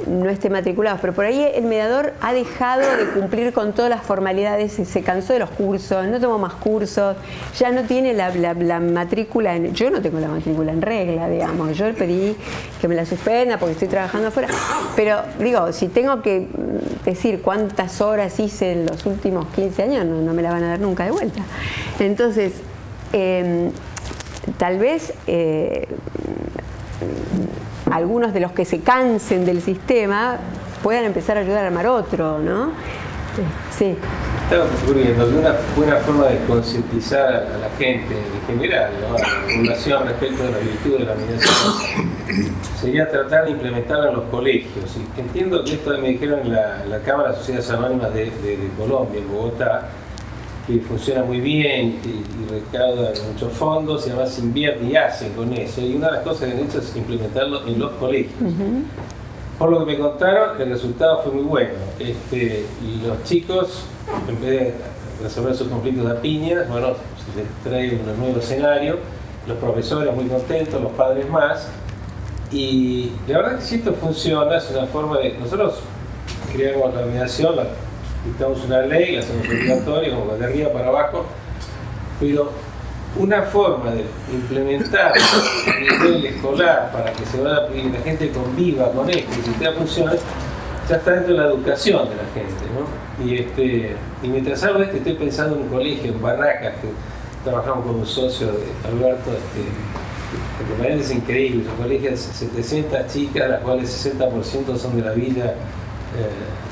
no estén matriculados, pero por ahí el mediador ha dejado de cumplir con todas las formalidades, se cansó de los cursos, no tomó más cursos, ya no tiene la matrícula, yo no tengo la matrícula en regla, digamos, yo le pedí que me la suspenda porque estoy trabajando afuera, pero digo, si tengo que decir cuántas horas hice en los últimos 15 años, no me la van a dar nunca de vuelta. Entonces, tal vez algunos de los que se cansen del sistema puedan empezar a ayudar a armar otro, ¿no? Sí. Estaba ocurriendo que una buena forma de concientizar a la gente en general, ¿no?, a la población respecto de la virtud de la mediación sería tratar de implementarla en los colegios. Y entiendo que esto me dijeron en la Cámara de Sociedades Anónimas de Colombia, en Bogotá, que funciona muy bien y recauda muchos fondos y además invierte y hace con eso. Y una de las cosas que han hecho es implementarlo en los colegios. Por lo que me contaron, el resultado fue muy bueno. Y los chicos, en vez de resolver sus conflictos a piñas, bueno, se les trae un nuevo escenario, los profesores muy contentos, los padres más. Y la verdad que si esto funciona, es una forma de... Nosotros creamos la mediación, dictamos una ley, la hacemos obligatoria, como de arriba para abajo, pero una forma de implementar a nivel escolar para que la gente conviva con esto, el sistema funcione, ya está dentro de la educación de la gente, ¿no? Y mientras hablo de esto, estoy pensando en un colegio en Barracas, que trabajamos con un socio de Alberto, que me parece increíble, un colegio de 700 chicas, las cuales 60% son de la Villa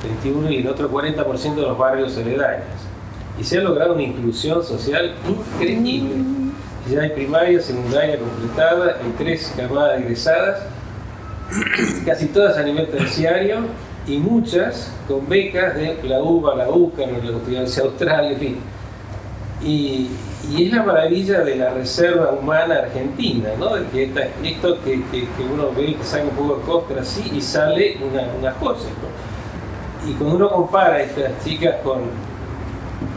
21 y el otro 40% de los barrios aledaños. Y se ha logrado una inclusión social increíble. Ya hay primaria, secundaria completada, hay 3 camadas egresadas, casi todas a nivel terciario y muchas con becas de la UBA, la UCA, la Universidad Austral, en fin. Y es la maravilla de la reserva humana argentina, ¿no? De que esto que uno ve que sale un poco de costra así y sale una cosa, ¿no? Y cuando uno compara a estas chicas con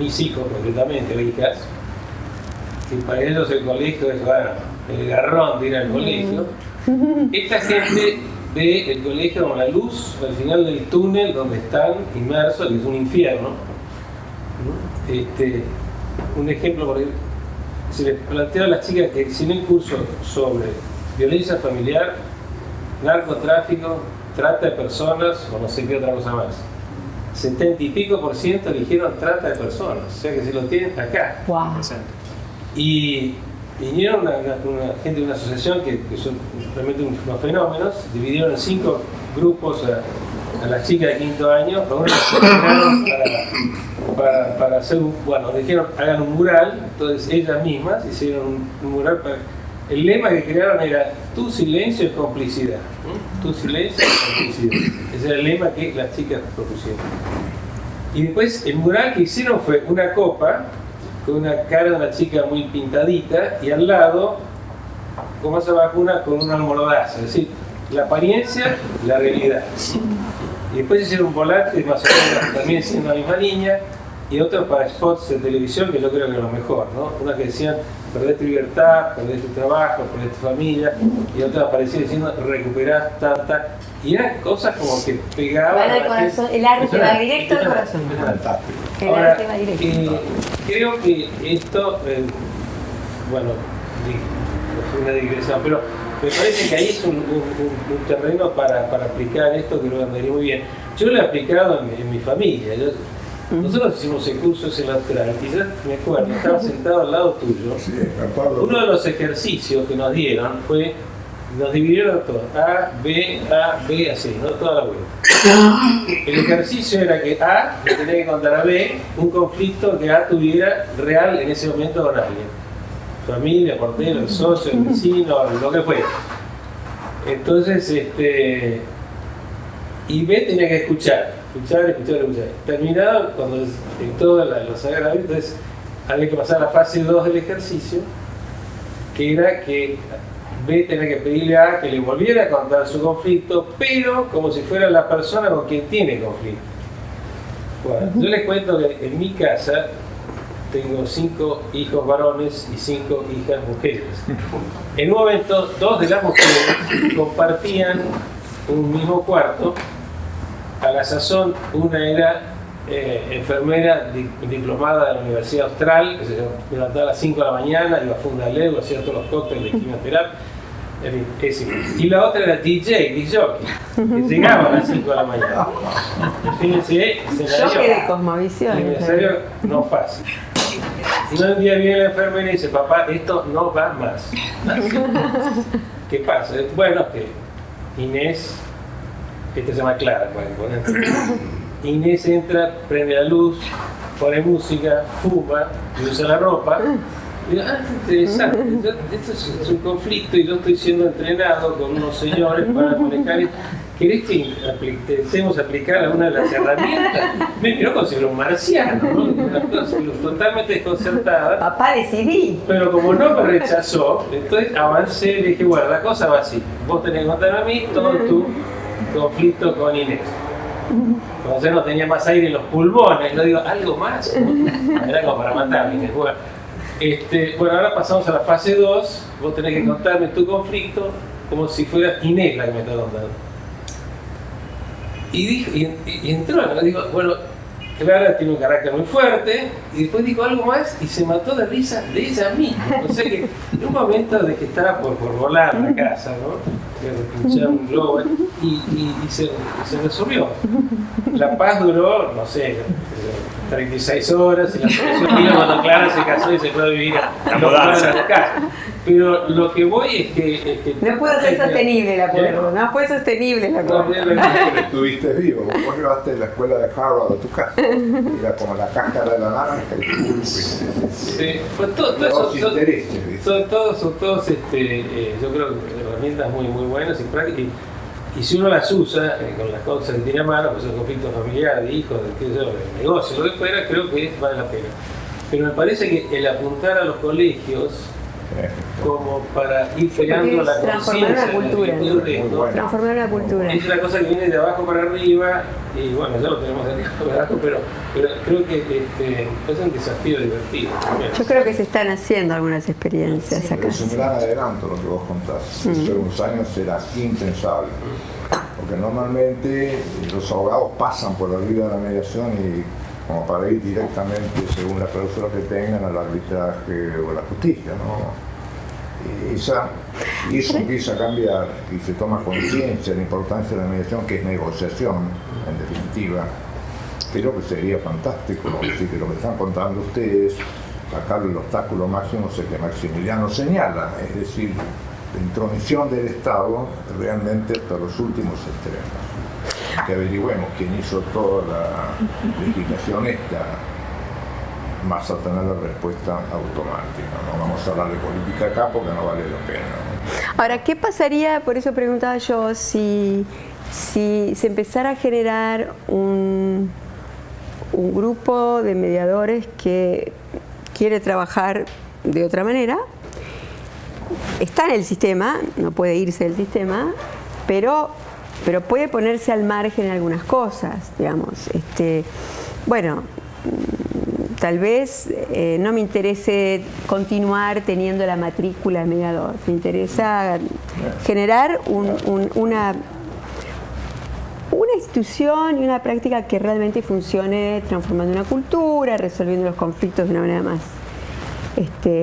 mis hijos, concretamente, o hijas, que para ellos el colegio es, bueno, el garrón de ir al colegio, esta gente ve el colegio como la luz al final del túnel donde están inmersos, que es un infierno, ¿no? Un ejemplo, porque se les plantea a las chicas que si no hay curso sobre violencia familiar, narcotráfico, trata de personas o no sé qué otra cosa más. 70 y pico % eligieron trata de personas, o sea que se lo tienen acá. Wow. Y vinieron una gente de una asociación que son realmente unos fenómenos, dividieron en 5 grupos a las chicas de 5º año, para hacer dijeron hagan un mural, entonces ellas mismas hicieron un mural para... El lema que crearon era tu silencio es complicidad. Tu silencio es complicidad. Ese era el lema que las chicas propusieron. Y después el mural que hicieron fue una copa con una cara de una chica muy pintadita y al lado, como esa vacuna, con una almordaza. Es decir, la apariencia, la realidad. Y después hicieron un volante más o menos también siendo la misma línea y otros para spots de televisión que yo creo que es lo mejor, ¿no? Unas que decían perdés tu libertad, perdés tu trabajo, perdés tu familia, y otras aparecían diciendo recuperás tanta, y eran cosas como que pegaban al corazón, el arte va directo al corazón. El arte va directo. Creo que esto, bueno, fue una digresión, pero me parece que ahí es un terreno para aplicar esto que lo andaría muy bien. Yo lo he aplicado en mi familia. Nosotros hicimos el curso ese lateral y ya me acuerdo, estaba sentado al lado tuyo. Sí, me acuerdo. Uno de los ejercicios que nos dieron fue, nos dividieron todos, A, B, así, ¿no? Toda la vuelta. El ejercicio era que A le tenía que contar a B un conflicto que A tuviera real en ese momento con alguien. familia, portero, el socio, el vecino, lo que fuera. Entonces, y B tenía que escuchar. Terminado, cuando en todo lo sagrado, entonces había que pasar a la fase 2 del ejercicio, que era que B tenía que pedirle a A que le volviera a contar su conflicto, pero como si fuera la persona con quien tiene conflicto. Bueno, yo les cuento que en mi casa tengo 5 hijos varones y 5 hijas mujeres. En un momento, 2 de las mujeres compartían un mismo cuarto. A la sazón, una era enfermera diplomada de la Universidad Austral, que se levantaba a las 5 de la mañana, iba a Fundalego, hacía todos los cócteles de quimioterapia. Y la otra era DJ, que llegaba a las 5 de la mañana. Fíjense, Choque de cosmovisión. No fácil. Y un día viene la enfermera y dice: papá, esto no va más. ¿Qué pasa? Bueno, que Inés, esta se llama Clara, Inés entra, prende la luz, pone música, fuma, y usa la ropa. Y digo, interesante, esto es un conflicto y yo estoy siendo entrenado con unos señores para manejar. ¿Querés que intentemos aplicar alguna de las herramientas? Me miró como si fuera un marciano, ¿no? Una cosa totalmente desconcertada. Papá, decidí. Pero como no me rechazó, entonces avancé y dije: bueno, la cosa va así. Vos tenés que contarme a mí todo tu conflicto con Inés. Cuando yo no tenía más aire en los pulmones, yo digo: ¿algo más? Era como para matarme. Inés. Bueno, ahora pasamos a la fase 2. Vos tenés que contarme tu conflicto como si fuera Inés la que me está contando. Y entró, digo, bueno, Clara tiene un carácter muy fuerte, y después dijo algo más y se mató de risa de ella misma. O sea que en un momento de que estaba por volar la casa, ¿no? Que pinchaba un globo y se resolvió. La paz duró, no sé, 36 horas, y la solución vino cuando Clara se casó y se fue a vivir a la casa. Pero lo que voy es que no pudo ser sostenible el acuerdo, no fue sostenible el acuerdo. Estuviste vivo, vos llevaste la escuela de Harvard a tu casa. Era como la cáscara de la naranja. Sí, pues todos son todos, yo creo, herramientas muy buenas y prácticas. Y si uno las usa con las cosas que tiene a mano, pues el conflicto familiar, de hijos, de negocio, lo que fuera, creo que vale la pena. Pero me parece que el apuntar a los colegios como para ir creando la conciencia, transformar una cultura. Es una cosa que viene de abajo para arriba, y bueno, ya lo tenemos de arriba para abajo, pero creo que es un desafío divertido también. Yo creo que se están haciendo algunas experiencias acá. Es un gran adelanto lo que vos contás. Hace unos años era impensable, porque normalmente los abogados pasan por la vía de la mediación y como para ir directamente, según la cláusula que tengan, al arbitraje o a la justicia, ¿no? Y eso empieza a cambiar y se toma conciencia de la importancia de la mediación, que es negociación, en definitiva. Creo que sería fantástico, así que lo que están contando ustedes, acá el obstáculo máximo es el que Maximiliano señala, es decir, la intromisión del Estado realmente hasta los últimos extremos. Que averigüemos quién hizo toda la legislación esta, más a tener la respuesta automática. No vamos a hablar de política acá porque no vale la pena, ¿no? Ahora, ¿qué pasaría, por eso preguntaba yo, si se empezara a generar un grupo de mediadores que quiere trabajar de otra manera? Está en el sistema, no puede irse del sistema, pero puede ponerse al margen en algunas cosas, digamos. Bueno, tal vez no me interese continuar teniendo la matrícula de mediador. Me interesa generar una institución y una práctica que realmente funcione transformando una cultura, resolviendo los conflictos de una manera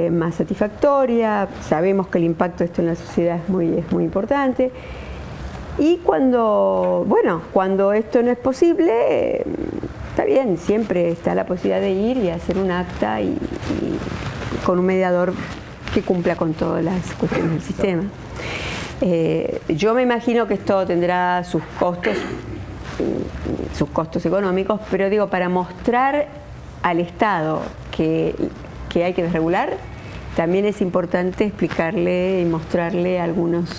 más satisfactoria. Sabemos que el impacto de esto en la sociedad es muy importante. Y cuando esto no es posible, está bien, siempre está la posibilidad de ir y hacer un acta y con un mediador que cumpla con todas las cuestiones del sistema. Yo me imagino que esto tendrá sus costos económicos, pero digo, para mostrar al Estado que hay que desregular, también es importante explicarle y mostrarle algunos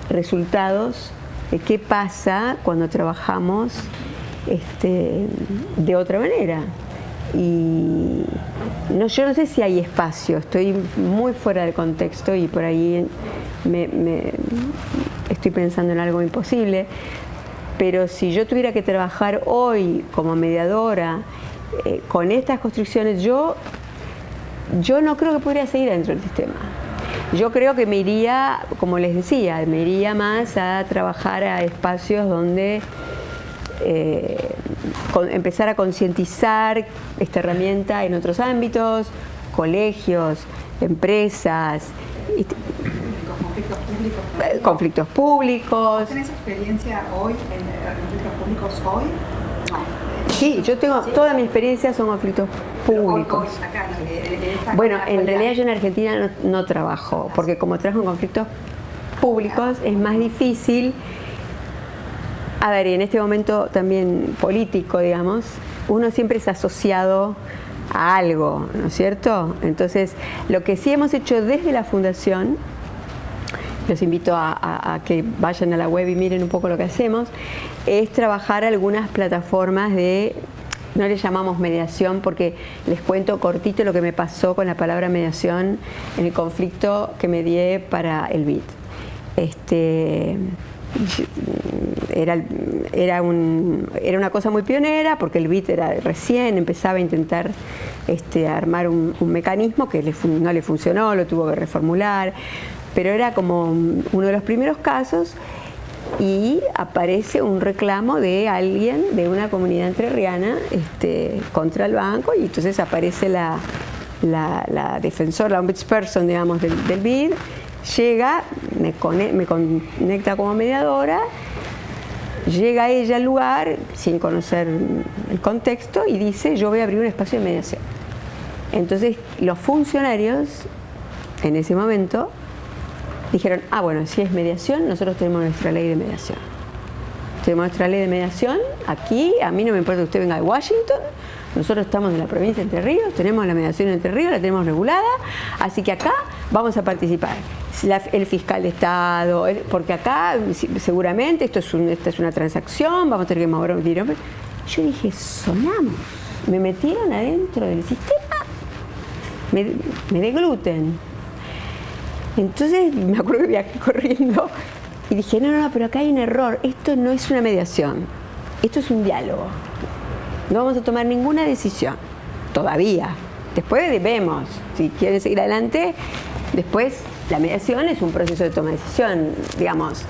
resultados de qué pasa cuando trabajamos de otra manera. Y yo no sé si hay espacio, estoy muy fuera del contexto y por ahí estoy pensando en algo imposible, pero si yo tuviera que trabajar hoy como mediadora con estas construcciones, yo no creo que podría seguir dentro del sistema. Yo creo que me iría, como les decía, me iría más a trabajar a espacios donde empezar a concientizar esta herramienta en otros ámbitos, colegios, empresas, conflictos públicos. ¿Tenés experiencia hoy en conflictos públicos hoy? No. Sí, yo tengo, toda mi experiencia son conflictos públicos. Hoy, acá, bueno, en realidad yo en Argentina no trabajo, porque como trabajo en conflictos públicos es más difícil. A ver, y en este momento también político, digamos, uno siempre es asociado a algo, ¿no es cierto? Entonces, lo que sí hemos hecho desde la Fundación, los invito a que vayan a la web y miren un poco lo que hacemos, es trabajar algunas plataformas no le llamamos mediación porque les cuento cortito lo que me pasó con la palabra mediación en el conflicto que medié para el BID. Era una cosa muy pionera porque el BID recién empezaba a intentar armar un mecanismo que no le funcionó, lo tuvo que reformular, pero era como uno de los primeros casos y aparece un reclamo de alguien de una comunidad entrerriana contra el banco y entonces aparece la defensora, la ombudsperson, digamos, del BID. Llega, me conecta como mediadora, llega ella al lugar sin conocer el contexto y dice: yo voy a abrir un espacio de mediación. Entonces los funcionarios en ese momento dijeron: bueno, si es mediación, nosotros tenemos nuestra ley de mediación. Tenemos nuestra ley de mediación aquí, a mí no me importa que usted venga de Washington, nosotros estamos en la provincia de Entre Ríos, tenemos la mediación de Entre Ríos, la tenemos regulada, así que acá vamos a participar. El fiscal de Estado, porque acá seguramente esta es una transacción, vamos a tener que mover un dinero. Yo dije: sonamos, me metieron adentro del sistema, me degluten. Entonces me acuerdo que viajé corriendo y dije: no, pero acá hay un error, esto no es una mediación, esto es un diálogo. No vamos a tomar ninguna decisión, todavía. Después vemos, si quieren seguir adelante, después la mediación es un proceso de toma de decisión, digamos,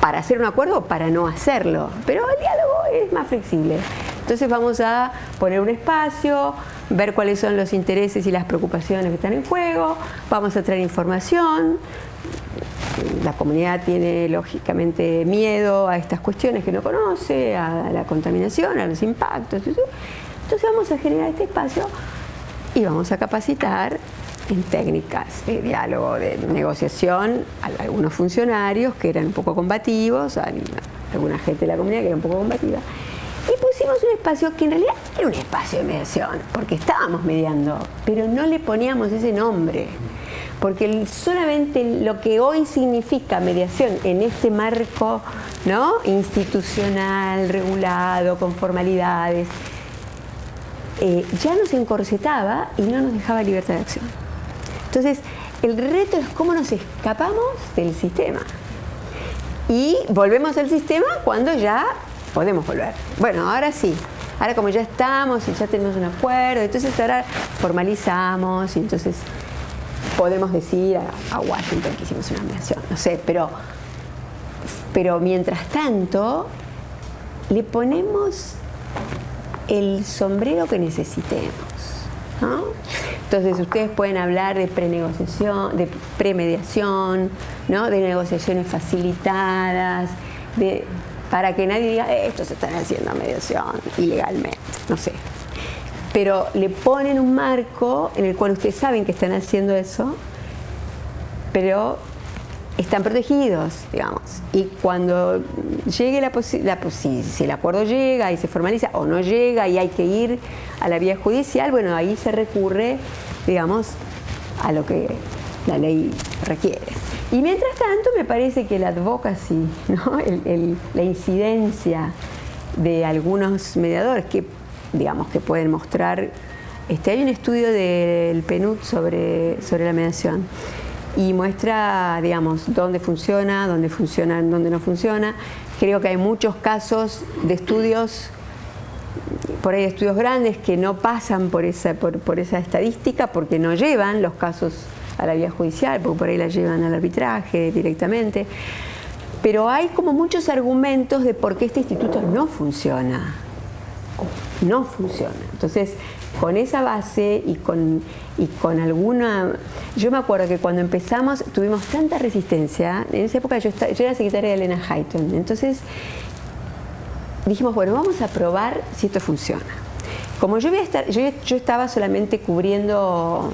para hacer un acuerdo o para no hacerlo, pero el diálogo es más flexible. Entonces vamos a poner un espacio, ver cuáles son los intereses y las preocupaciones que están en juego, vamos a traer información. La comunidad tiene lógicamente miedo a estas cuestiones que no conoce, a la contaminación, a los impactos. Entonces vamos a generar este espacio y vamos a capacitar en técnicas de diálogo, de negociación, a algunos funcionarios que eran un poco combativos, a alguna gente de la comunidad que era un poco combativa. Y pusimos un espacio que en realidad era un espacio de mediación, porque estábamos mediando, pero no le poníamos ese nombre. Porque solamente lo que hoy significa mediación en este marco, ¿no?, institucional, regulado, con formalidades, ya nos encorsetaba y no nos dejaba libertad de acción. Entonces, el reto es cómo nos escapamos del sistema. Y volvemos al sistema cuando ya podemos volver. Bueno, ahora sí. Ahora como ya estamos y ya tenemos un acuerdo, entonces ahora formalizamos y entonces podemos decir a Washington que hicimos una mediación, no sé, pero mientras tanto le ponemos el sombrero que necesitemos, ¿no? Entonces ustedes pueden hablar de prenegociación, de premediación, ¿no?, de negociaciones facilitadas, para que nadie diga: estos están haciendo mediación ilegalmente, no sé. Pero le ponen un marco en el cual ustedes saben que están haciendo eso, pero están protegidos, digamos. Y cuando llegue si el acuerdo llega y se formaliza o no llega y hay que ir a la vía judicial, bueno, ahí se recurre, digamos, a lo que la ley requiere. Y mientras tanto me parece que el advocacy, ¿no? La incidencia de algunos mediadores que, digamos, que pueden mostrar, hay un estudio del PNUD sobre la mediación y muestra, digamos, dónde funciona, dónde no funciona. Creo que hay muchos casos de estudios, por ahí estudios grandes que no pasan por esa estadística porque no llevan los casos a la vía judicial, porque por ahí la llevan al arbitraje directamente. Pero hay como muchos argumentos de por qué este instituto no funciona. No funciona. Entonces, con esa base y con alguna... Yo me acuerdo que cuando empezamos tuvimos tanta resistencia. En esa época yo era secretaria de Elena Hayton. Entonces dijimos, bueno, vamos a probar si esto funciona. Como yo estaba solamente cubriendo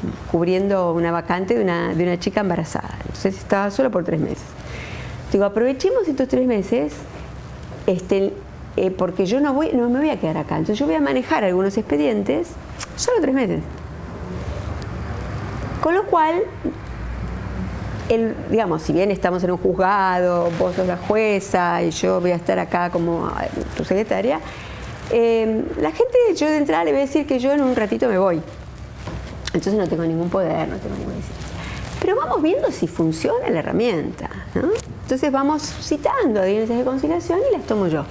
una vacante de una chica embarazada. Entonces estaba solo por 3 meses. Digo, aprovechemos estos 3 meses, porque yo no me voy a quedar acá. Entonces yo voy a manejar algunos expedientes, solo 3 meses. Con lo cual, digamos, si bien estamos en un juzgado, vos sos la jueza y yo voy a estar acá como tu secretaria, la gente, yo de entrada le voy a decir que yo en un ratito me voy. Entonces no tengo ningún poder, no tengo ninguna incidencia. Pero vamos viendo si funciona la herramienta, ¿no? Entonces vamos citando audiencias de conciliación y las tomo yo.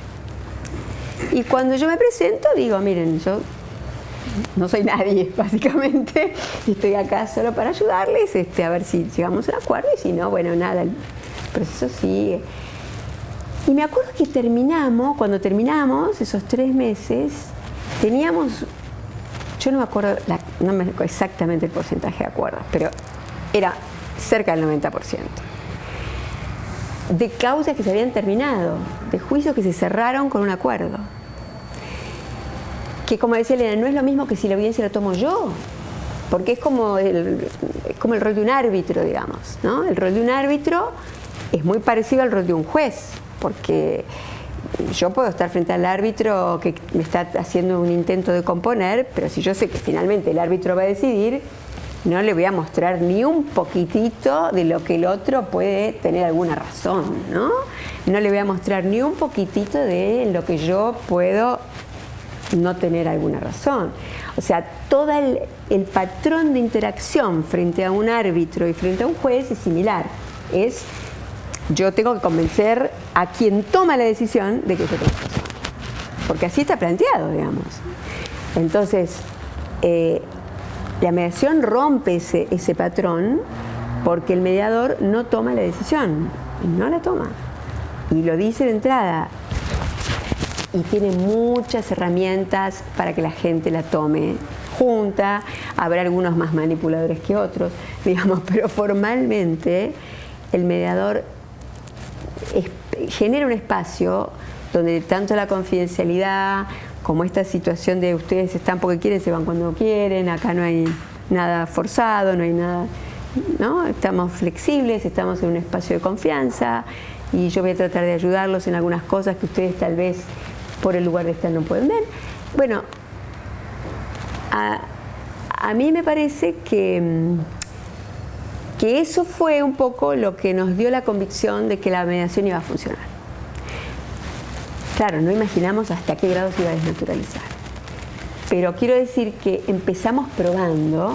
Y cuando yo me presento digo, miren, yo no soy nadie, básicamente, y estoy acá solo para ayudarles, a ver si llegamos a un acuerdo, y si no, bueno, nada, el proceso sigue. Y me acuerdo que cuando terminamos esos 3 meses, teníamos, yo no me acuerdo, exactamente el porcentaje de acuerdos, pero era cerca del 90%. De causas que se habían terminado, de juicios que se cerraron con un acuerdo. Que, como decía Elena, no es lo mismo que si la audiencia la tomo yo, porque es como el rol de un árbitro, digamos, ¿no? El rol de un árbitro es muy parecido al rol de un juez, porque yo puedo estar frente al árbitro que me está haciendo un intento de componer, pero si yo sé que finalmente el árbitro va a decidir, no le voy a mostrar ni un poquitito de lo que el otro puede tener alguna razón, ¿no? No le voy a mostrar ni un poquitito de lo que yo puedo no tener alguna razón. O sea, todo el patrón de interacción frente a un árbitro y frente a un juez es similar. Yo tengo que convencer a quien toma la decisión de que yo tengo razón. Porque así está planteado, digamos. Entonces, la mediación rompe ese patrón porque el mediador no toma la decisión, no la toma. Y lo dice de entrada. Y tiene muchas herramientas para que la gente la tome junta. Habrá algunos más manipuladores que otros, digamos, pero formalmente el mediador genera un espacio donde tanto la confidencialidad como esta situación de ustedes están porque quieren, se van cuando quieren, acá no hay nada forzado, no hay nada, ¿no? Estamos flexibles, estamos en un espacio de confianza y yo voy a tratar de ayudarlos en algunas cosas que ustedes tal vez por el lugar de estar no pueden ver. Bueno, a mí me parece que eso fue un poco lo que nos dio la convicción de que la mediación iba a funcionar. Claro, no imaginamos hasta qué grado se iba a desnaturalizar. Pero quiero decir que empezamos probando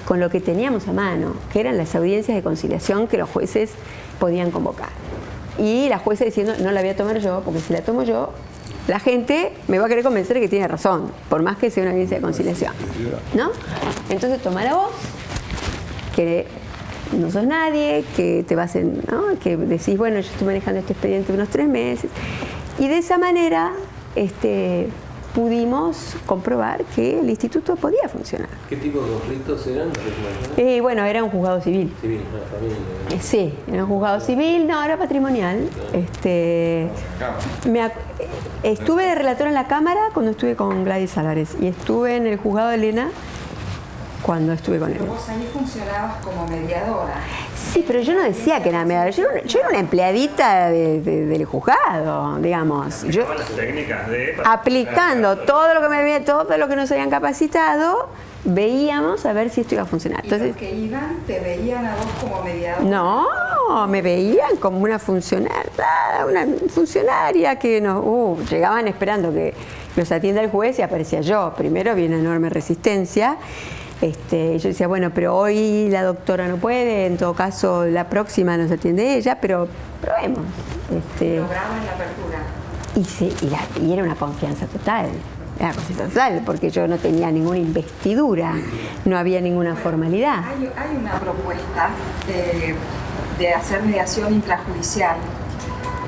con lo que teníamos a mano, que eran las audiencias de conciliación que los jueces podían convocar. Y la jueza diciendo, no la voy a tomar yo, porque si la tomo yo, la gente me va a querer convencer de que tiene razón, por más que sea una audiencia de conciliación, ¿no? Entonces tomala vos, que no sos nadie, que te vas ¿no? Que decís, bueno, yo estoy manejando este expediente unos 3 meses. Y de esa manera pudimos comprobar que el instituto podía funcionar. ¿Qué tipo de conflictos eran? Bueno, era un juzgado civil. Civil, no, familia. Sí, era un juzgado civil, no, era patrimonial. Estuve de relator en la Cámara cuando estuve con Gladys Álvarez y estuve en el juzgado de Elena cuando estuve con él. Pero vos ahí funcionabas como mediadora. Sí, pero yo no decía que era mediadora. Yo era una empleadita del juzgado, digamos. Yo, Todas las técnicas de... aplicando todo lo que nos habían capacitado, veíamos a ver si esto iba a funcionar. ¿Y Entonces, los que iban te veían a vos como mediador? no, me veían como una funcionaria que llegaban esperando que los atienda el juez y aparecía yo. Primero había una enorme resistencia. Y yo decía, bueno, pero hoy la doctora no puede, en todo caso la próxima nos atiende ella, pero probemos. Lograban la apertura. Y era una confianza total. Era una confianza total, porque yo no tenía ninguna investidura, no había ninguna formalidad. Hay una propuesta de hacer mediación intrajudicial.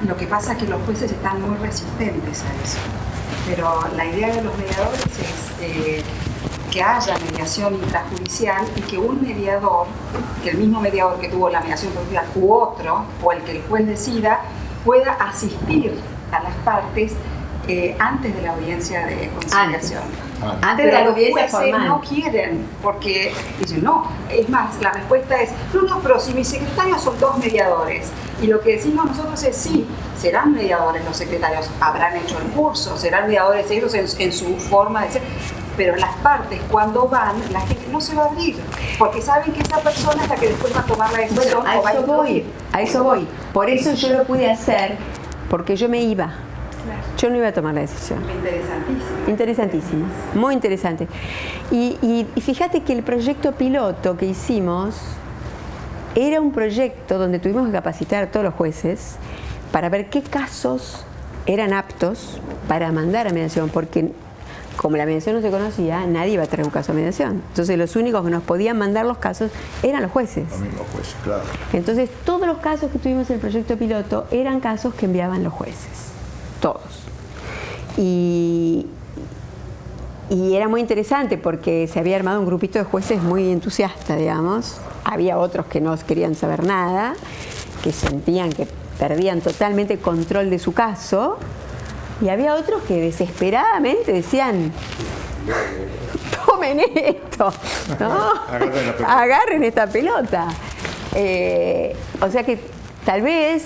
Lo que pasa es que los jueces están muy resistentes a eso. Pero la idea de los mediadores es que haya mediación intrajudicial y que un mediador, que el mismo mediador que tuvo la mediación judicial u otro, o el que el juez decida, pueda asistir a las partes antes de la audiencia de conciliación. Antes de la audiencia los jueces formal. no quieren, porque dicen, no, es más, la respuesta es, no, pero si mis secretarios son 2 mediadores, y lo que decimos nosotros es, sí, serán mediadores los secretarios, habrán hecho el curso, serán mediadores ellos en su forma de ser, pero las partes, cuando van, la gente no se va a abrir, porque saben que esa persona es la que después va a tomar la decisión. Bueno, o va a eso voy. Por eso yo lo pude hacer, porque yo me iba. Yo no iba a tomar la decisión. Interesantísimo. Interesantísimo, muy interesante. Y fíjate que el proyecto piloto que hicimos era un proyecto donde tuvimos que capacitar a todos los jueces para ver qué casos eran aptos para mandar a mediación, porque como la mediación no se conocía, nadie iba a traer un caso a mediación. Entonces los únicos que nos podían mandar los casos eran los jueces. Los mismos jueces, claro. Entonces todos los casos que tuvimos en el proyecto piloto eran casos que enviaban los jueces. Todos. Y era muy interesante porque se había armado un grupito de jueces muy entusiasta, digamos. Había otros que no querían saber nada, que sentían que perdían totalmente control de su caso, y había otros que desesperadamente decían, tomen esto, ¿no? Agarren esta pelota. O sea que tal vez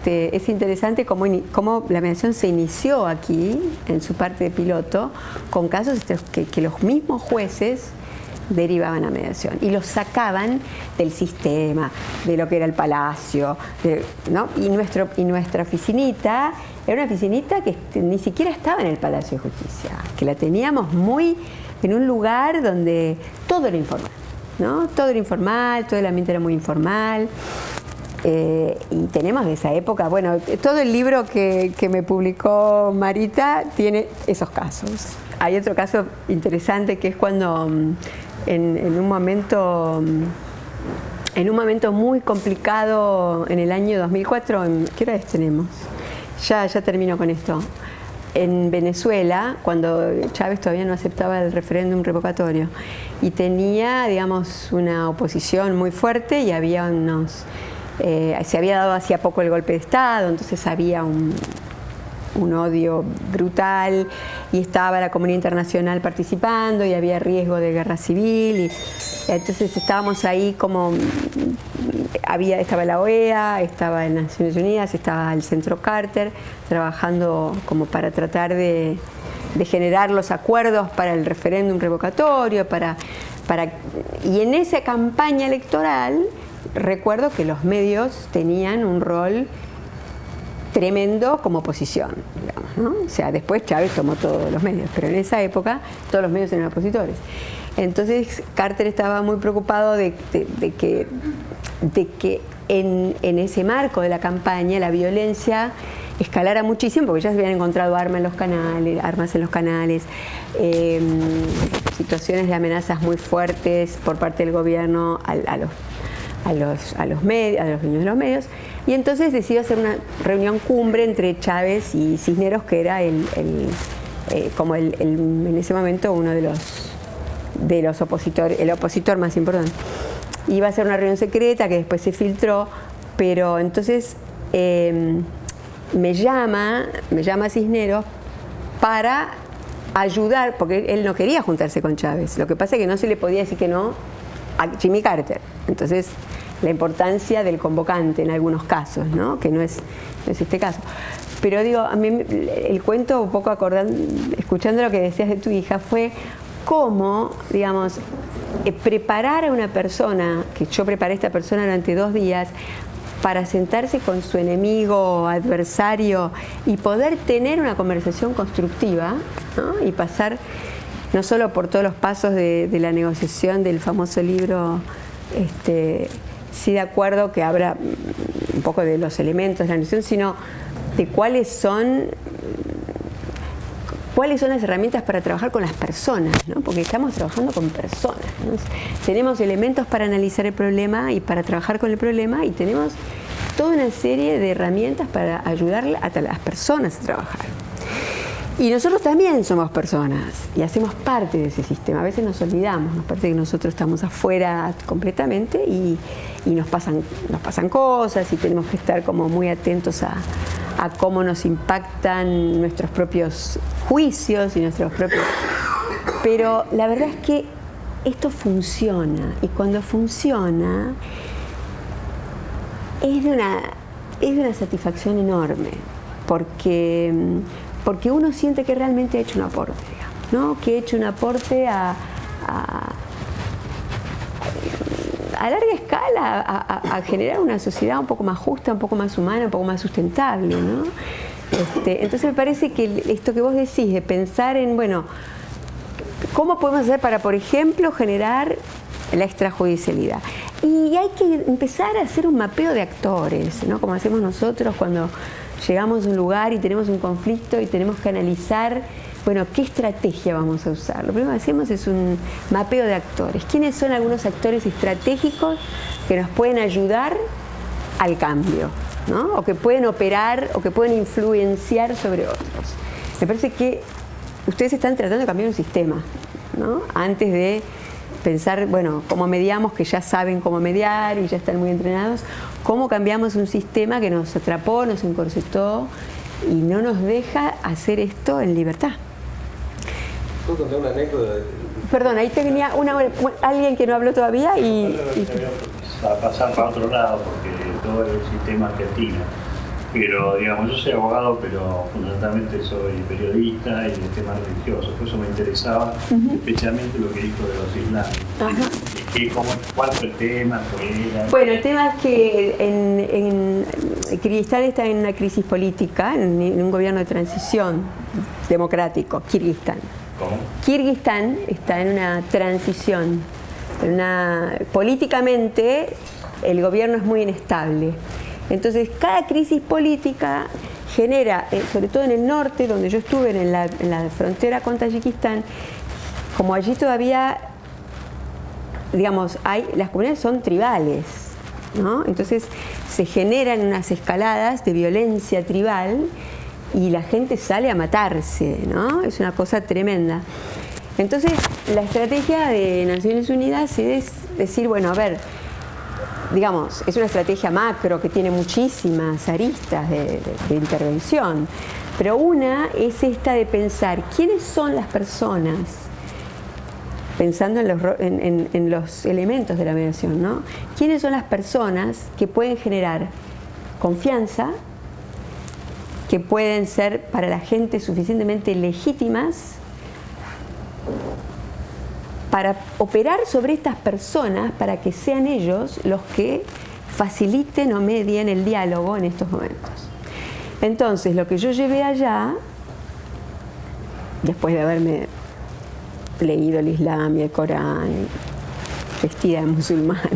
es interesante cómo la mediación se inició aquí, en su parte de piloto, con casos que los mismos jueces derivaban a mediación y los sacaban del sistema, de lo que era el palacio, ¿no? Y nuestra oficinita era una oficinita que ni siquiera estaba en el Palacio de Justicia, que la teníamos muy en un lugar donde todo era informal, ¿no? Todo era informal, todo el ambiente era muy informal. Y tenemos de esa época, bueno, todo el libro que me publicó Marita tiene esos casos. Hay otro caso interesante que es cuando en un momento muy complicado en el año 2004, ¿qué hora tenemos? Ya termino con esto. En Venezuela, cuando Chávez todavía no aceptaba el referéndum revocatorio y tenía, digamos, una oposición muy fuerte y había se había dado hacía poco el golpe de Estado, entonces había un odio brutal y estaba la comunidad internacional participando y había riesgo de guerra civil y entonces estábamos ahí como estaba la OEA, estaba en Naciones Unidas, estaba el Centro Carter trabajando como para tratar de generar los acuerdos para el referéndum revocatorio, y en esa campaña electoral recuerdo que los medios tenían un rol tremendo como oposición, digamos, ¿no? O sea, después Chávez tomó todos los medios, pero en esa época todos los medios eran opositores. Entonces Carter estaba muy preocupado de que en ese marco de la campaña la violencia escalara muchísimo, porque ya se habían encontrado armas en los canales, situaciones de amenazas muy fuertes por parte del gobierno a los dueños de los medios, y entonces decidió hacer una reunión cumbre entre Chávez y Cisneros, que era en ese momento uno de los opositores, el opositor más importante. Iba a ser una reunión secreta que después se filtró, pero entonces me llama Cisneros para ayudar, porque él no quería juntarse con Chávez. Lo que pasa es que no se le podía decir que no a Jimmy Carter. Entonces la importancia del convocante en algunos casos, ¿no? Que no es este caso. Pero digo, a mí el cuento, un poco escuchando lo que decías de tu hija, fue cómo, digamos, preparar a una persona, que yo preparé a esta persona durante 2 días, para sentarse con su enemigo, adversario, y poder tener una conversación constructiva, ¿no? Y pasar no solo por todos los pasos de la negociación del famoso libro, sí de acuerdo que habla un poco de los elementos de la negociación, sino de cuáles son las herramientas para trabajar con las personas, ¿no? Porque estamos trabajando con personas, ¿no? Tenemos elementos para analizar el problema y para trabajar con el problema, y tenemos toda una serie de herramientas para ayudarle a las personas a trabajar. Y nosotros también somos personas y hacemos parte de ese sistema. A veces nos olvidamos, nos parece que nosotros estamos afuera completamente y nos pasan cosas, y tenemos que estar como muy atentos a cómo nos impactan nuestros propios juicios y nuestros propios... Pero la verdad es que esto funciona, y cuando funciona es de una satisfacción enorme, porque uno siente que realmente ha hecho un aporte, ¿no? Que ha hecho un aporte a larga escala a generar una sociedad un poco más justa, un poco más humana, un poco más sustentable, ¿no? Entonces me parece que esto que vos decís de pensar en, bueno, ¿cómo podemos hacer para, por ejemplo, generar la extrajudicialidad? Y hay que empezar a hacer un mapeo de actores, ¿no? Como hacemos nosotros cuando llegamos a un lugar y tenemos un conflicto y tenemos que analizar, bueno, ¿qué estrategia vamos a usar? Lo primero que hacemos es un mapeo de actores. ¿Quiénes son algunos actores estratégicos que nos pueden ayudar al cambio, ¿no? O que pueden operar o que pueden influenciar sobre otros? Me parece que ustedes están tratando de cambiar un sistema, ¿no? Antes de pensar, bueno, cómo mediamos, que ya saben cómo mediar y ya están muy entrenados, cómo cambiamos un sistema que nos atrapó, nos encorsetó y no nos deja hacer esto en libertad. ¿Puedo contar una anécdota? Perdón, ahí tenía alguien que no habló todavía a pasar para otro lado, porque todo el sistema argentino. Pero, digamos, yo soy abogado, pero fundamentalmente soy periodista y de temas religiosos. Por eso me interesaba especialmente lo que dijo de los islámicos. ¿Cuál fue el tema? Bueno, el tema es que Kirguistán está en una crisis política, en un gobierno de transición democrático, Kirguistán. ¿Cómo? Kirguistán está en una transición. Políticamente, el gobierno es muy inestable. Entonces, cada crisis política genera, sobre todo en el norte, donde yo estuve, en la frontera con Tayikistán, como allí todavía, digamos, las comunidades son tribales, ¿no? Entonces, se generan unas escaladas de violencia tribal y la gente sale a matarse, ¿no? Es una cosa tremenda. Entonces, la estrategia de Naciones Unidas es decir, bueno, a ver, digamos, es una estrategia macro que tiene muchísimas aristas de intervención, pero una es esta de pensar quiénes son las personas, pensando en los elementos de la mediación, ¿no? ¿Quiénes son las personas que pueden generar confianza, que pueden ser para la gente suficientemente legítimas para operar sobre estas personas, para que sean ellos los que faciliten o medien el diálogo en estos momentos? Entonces, lo que yo llevé allá, después de haberme leído el Islam y el Corán, vestida de musulmana,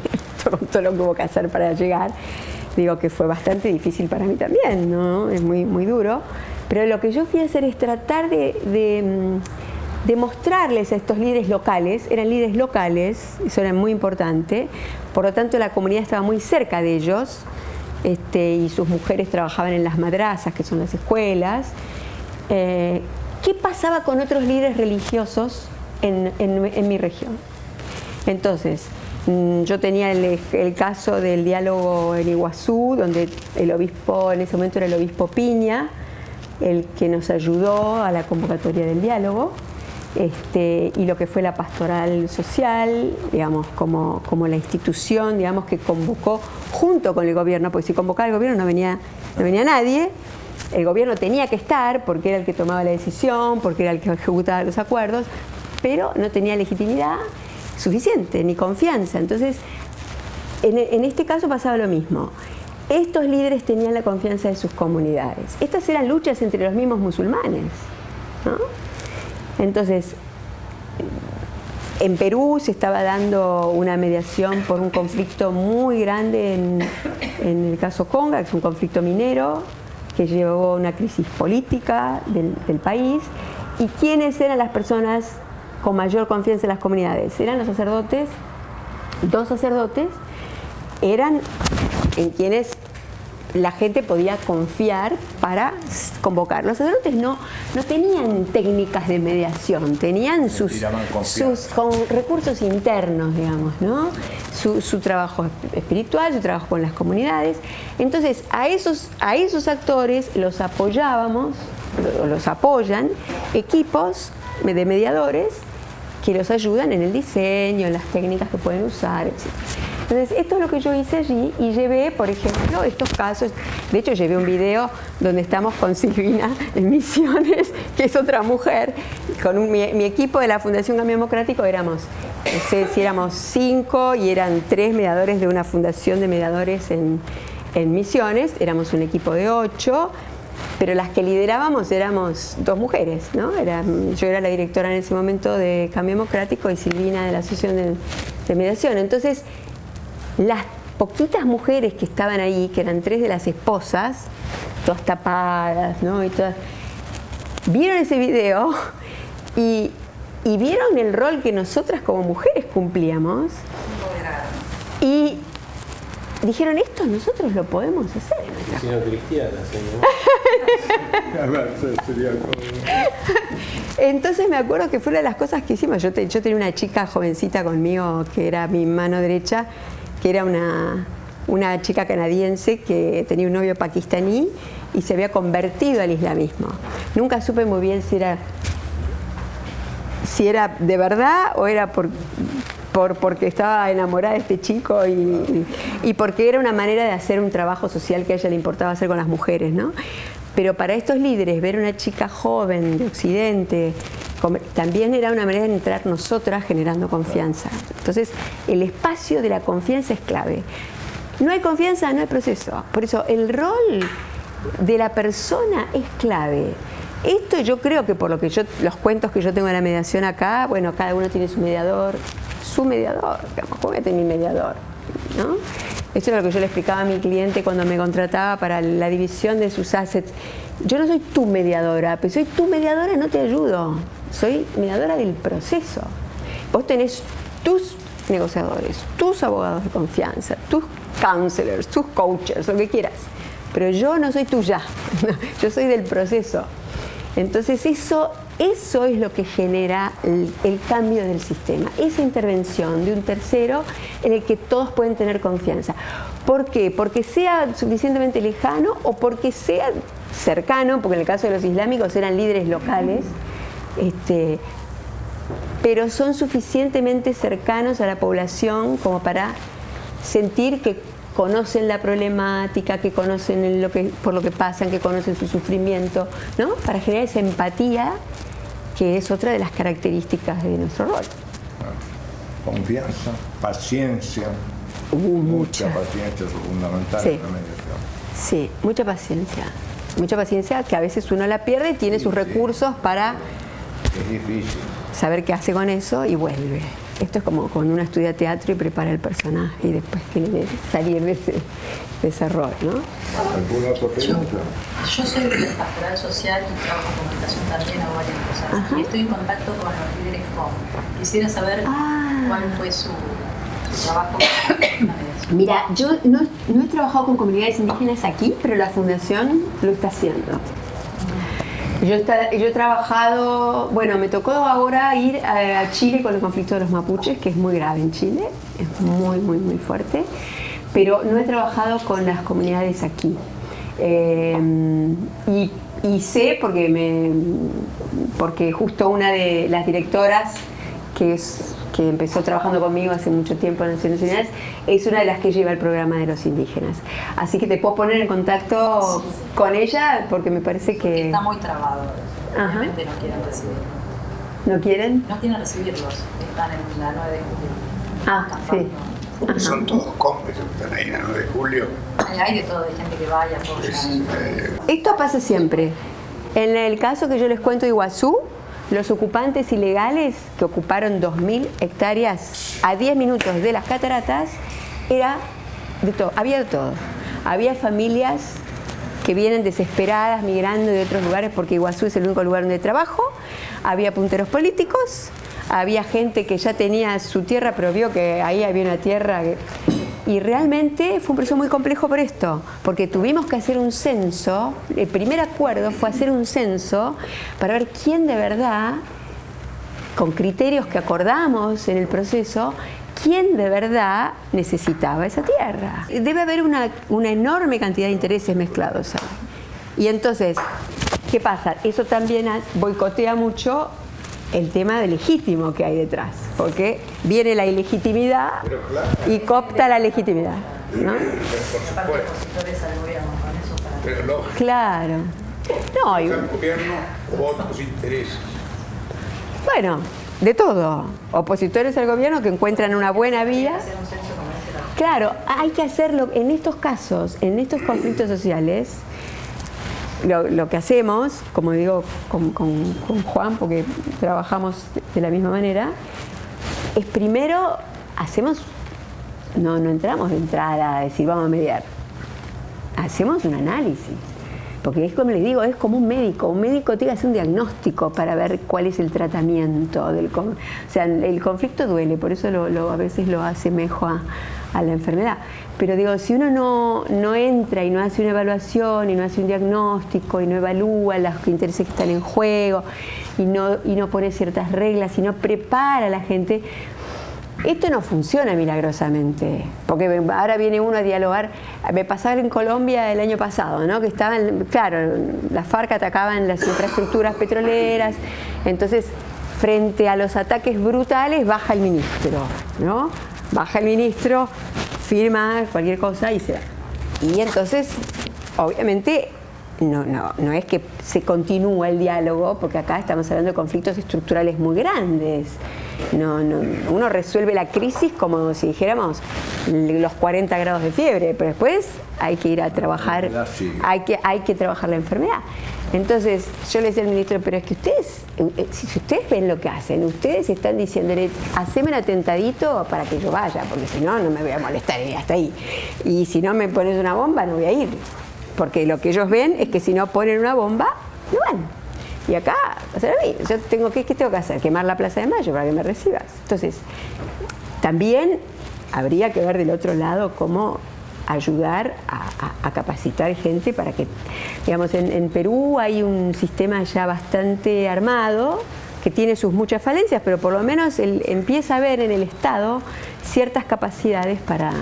todo lo que hubo que hacer para llegar, digo que fue bastante difícil para mí también, ¿no? Es muy, muy duro. Pero lo que yo fui a hacer es tratar de mostrarles a estos líderes locales, eran líderes locales, eso era muy importante, por lo tanto la comunidad estaba muy cerca de ellos, y sus mujeres trabajaban en las madrasas, que son las escuelas. ¿Qué pasaba con otros líderes religiosos en mi región? Entonces, yo tenía el caso del diálogo en Iguazú, donde el obispo, en ese momento era el obispo Piña, el que nos ayudó a la convocatoria del diálogo. y lo que fue la pastoral social, digamos, como la institución, digamos, que convocó junto con el gobierno, porque si convocaba el gobierno no venía nadie. El gobierno tenía que estar porque era el que tomaba la decisión, porque era el que ejecutaba los acuerdos, pero no tenía legitimidad suficiente ni confianza. Entonces, en este caso pasaba lo mismo. Estos líderes tenían la confianza de sus comunidades. Estas eran luchas entre los mismos musulmanes, ¿no? Entonces, en Perú se estaba dando una mediación por un conflicto muy grande en el caso Conga, que es un conflicto minero que llevó a una crisis política del país. ¿Y quiénes eran las personas con mayor confianza en las comunidades? Eran los sacerdotes, 2 sacerdotes, eran en quienes la gente podía confiar para convocar. Los sacerdotes no tenían técnicas de mediación, tenían sus con recursos internos, digamos, ¿no? Su trabajo espiritual, su trabajo con las comunidades. Entonces, a esos actores los apoyábamos, los apoyan equipos de mediadores que los ayudan en el diseño, en las técnicas que pueden usar, etc. Entonces, esto es lo que yo hice allí y llevé, por ejemplo, estos casos. De hecho, llevé un video donde estamos con Silvina en Misiones, que es otra mujer. Con mi equipo de la Fundación Cambio Democrático éramos 5 y eran 3 mediadores de una fundación de mediadores en Misiones. Éramos un equipo de 8, pero las que liderábamos éramos 2 mujeres, ¿no? Yo era la directora en ese momento de Cambio Democrático y Silvina de la Asociación de Mediación. Entonces, las poquitas mujeres que estaban ahí, que eran 3 de las esposas, todas tapadas, ¿no? Y todas, vieron ese video y vieron el rol que nosotras como mujeres cumplíamos y dijeron, esto nosotros lo podemos hacer. Sino cristiana, Entonces me acuerdo que fue una de las cosas que hicimos. Yo tenía una chica jovencita conmigo que era mi mano derecha, que era una chica canadiense que tenía un novio pakistaní y se había convertido al islamismo. Nunca supe muy bien si era de verdad o era porque estaba enamorada de este chico y porque era una manera de hacer un trabajo social que a ella le importaba hacer con las mujeres, ¿no? Pero para estos líderes, ver una chica joven de Occidente también era una manera de entrar nosotras generando confianza. Entonces, el espacio de la confianza es clave. No hay confianza, no hay proceso. Por eso, el rol de la persona es clave. Esto yo creo que por lo que los cuentos que yo tengo de la mediación acá, bueno, cada uno tiene su mediador, digamos, ¿cómo voy a tener mi mediador? ¿No? Esto es lo que yo le explicaba a mi cliente cuando me contrataba para la división de sus assets. Yo no soy tu mediadora, pero soy tu mediadora, no te ayudo. Soy mediadora del proceso. Vos tenés tus negociadores, tus abogados de confianza, tus counselors, tus coaches, lo que quieras. Pero yo no soy tuya, yo soy del proceso. Entonces eso es lo que genera el cambio del sistema, esa intervención de un tercero en el que todos pueden tener confianza. ¿Por qué? Porque sea suficientemente lejano o porque sea cercano, porque en el caso de los islámicos eran líderes locales, pero son suficientemente cercanos a la población como para sentir que conocen la problemática, que conocen por lo que pasan, que conocen su sufrimiento, ¿no? Para generar esa empatía, que es otra de las características de nuestro rol. Confianza, paciencia. Mucha paciencia es fundamental en la mediación. Sí, mucha paciencia. Mucha paciencia que a veces uno la pierde y tiene sus recursos para es difícil saber qué hace con eso y vuelve. Esto es como cuando uno estudia teatro y prepara el personaje y después tiene que salir de ese rol, ¿no? ¿Alguna otra pregunta? Yo soy de pastoral social y trabajo en comunicación también, hago varias cosas. Ajá. Y estoy en contacto con los líderes COM. Quisiera saber cuál fue su trabajo con la mediación. Mira, yo no he trabajado con comunidades indígenas aquí, pero la fundación lo está haciendo. Yo he trabajado, bueno, me tocó ahora ir a Chile con el conflicto de los mapuches, que es muy grave en Chile, es muy, muy, muy fuerte, pero no he trabajado con las comunidades aquí. Y y sé porque justo una de las directoras que empezó trabajando conmigo hace mucho tiempo en Naciones Unidas, es una de las que lleva el programa de los indígenas. Así que te puedo poner en contacto con ella porque me parece que... Está muy trabado. Realmente no quieren recibirlos. ¿No quieren? No quieren recibirlos. Están en la 9 de julio. Sí. Porque son todos cómplices que están ahí en la 9 de julio. Hay de todo, hay gente que vaya, apoya. Esto pasa siempre. En el caso que yo les cuento de Iguazú, los ocupantes ilegales que ocuparon 2.000 hectáreas a 10 minutos de las cataratas, era de todo, había de todo. Había familias que vienen desesperadas, migrando de otros lugares porque Iguazú es el único lugar donde trabajo. Había punteros políticos, había gente que ya tenía su tierra, pero vio que ahí había una tierra y realmente fue un proceso muy complejo por esto, porque tuvimos que hacer un censo. El primer acuerdo fue hacer un censo para ver quién de verdad, con criterios que acordamos en el proceso, quién de verdad necesitaba esa tierra. Debe haber una enorme cantidad de intereses mezclados ahí. Y entonces, ¿qué pasa? Eso también boicotea mucho el tema de legítimo que hay detrás, porque viene la ilegitimidad y coopta la legitimidad, ¿no? Claro. No, el gobierno o otros intereses. Bueno, de todo. Opositores al gobierno que encuentran una buena vía. Claro, hay que hacerlo en estos casos, en estos conflictos sociales. Lo que hacemos, como digo con Juan, porque trabajamos de la misma manera, es primero no entramos de entrada a decir vamos a mediar. Hacemos un análisis. Porque es como les digo, es como un médico. Un médico tiene que hacer un diagnóstico para ver cuál es el tratamiento del conflicto. O sea, el conflicto duele, por eso a veces lo asemejo a la enfermedad. Pero digo, si uno no entra y no hace una evaluación y no hace un diagnóstico y no evalúa los intereses que están en juego y no pone ciertas reglas y no prepara a la gente, esto no funciona milagrosamente, porque ahora viene uno a dialogar. Me pasaba en Colombia el año pasado, ¿no? Que estaban, claro, las FARC atacaban las infraestructuras petroleras, entonces frente a los ataques brutales baja el ministro, ¿no? Baja el ministro, firma cualquier cosa y se va. Y entonces, obviamente, no es que se continúa el diálogo, porque acá estamos hablando de conflictos estructurales muy grandes. Uno resuelve la crisis como si dijéramos los 40 grados de fiebre, pero después hay que ir a trabajar, hay que trabajar la enfermedad. Entonces yo le decía al ministro, pero es que si ustedes ven lo que hacen, ustedes están diciéndole, haceme un atentadito para que yo vaya, porque si no, no me voy a molestar hasta ahí. Y si no me pones una bomba, no voy a ir. Porque lo que ellos ven es que si no ponen una bomba, no van. Y acá, o sea, yo ¿qué tengo que hacer? Quemar la Plaza de Mayo para que me recibas. Entonces, también habría que ver del otro lado cómo ayudar a capacitar gente para que, digamos, en Perú hay un sistema ya bastante armado que tiene sus muchas falencias, pero por lo menos él empieza a ver en el Estado ciertas capacidades para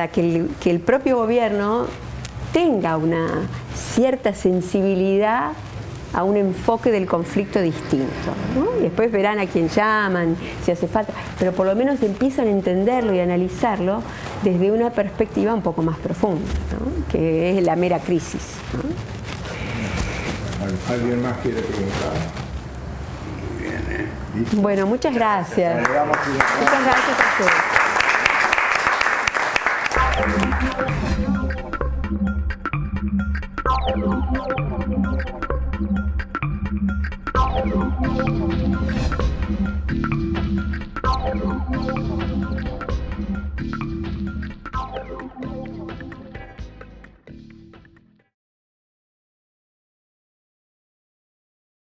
que el propio gobierno tenga una cierta sensibilidad a un enfoque del conflicto distinto, ¿no? Y después verán a quién llaman, si hace falta, pero por lo menos empiezan a entenderlo y a analizarlo desde una perspectiva un poco más profunda, ¿no? Que es la mera crisis, ¿no? ¿Alguien más quiere preguntar? Bien, Bueno, muchas gracias. Muchas gracias a ustedes.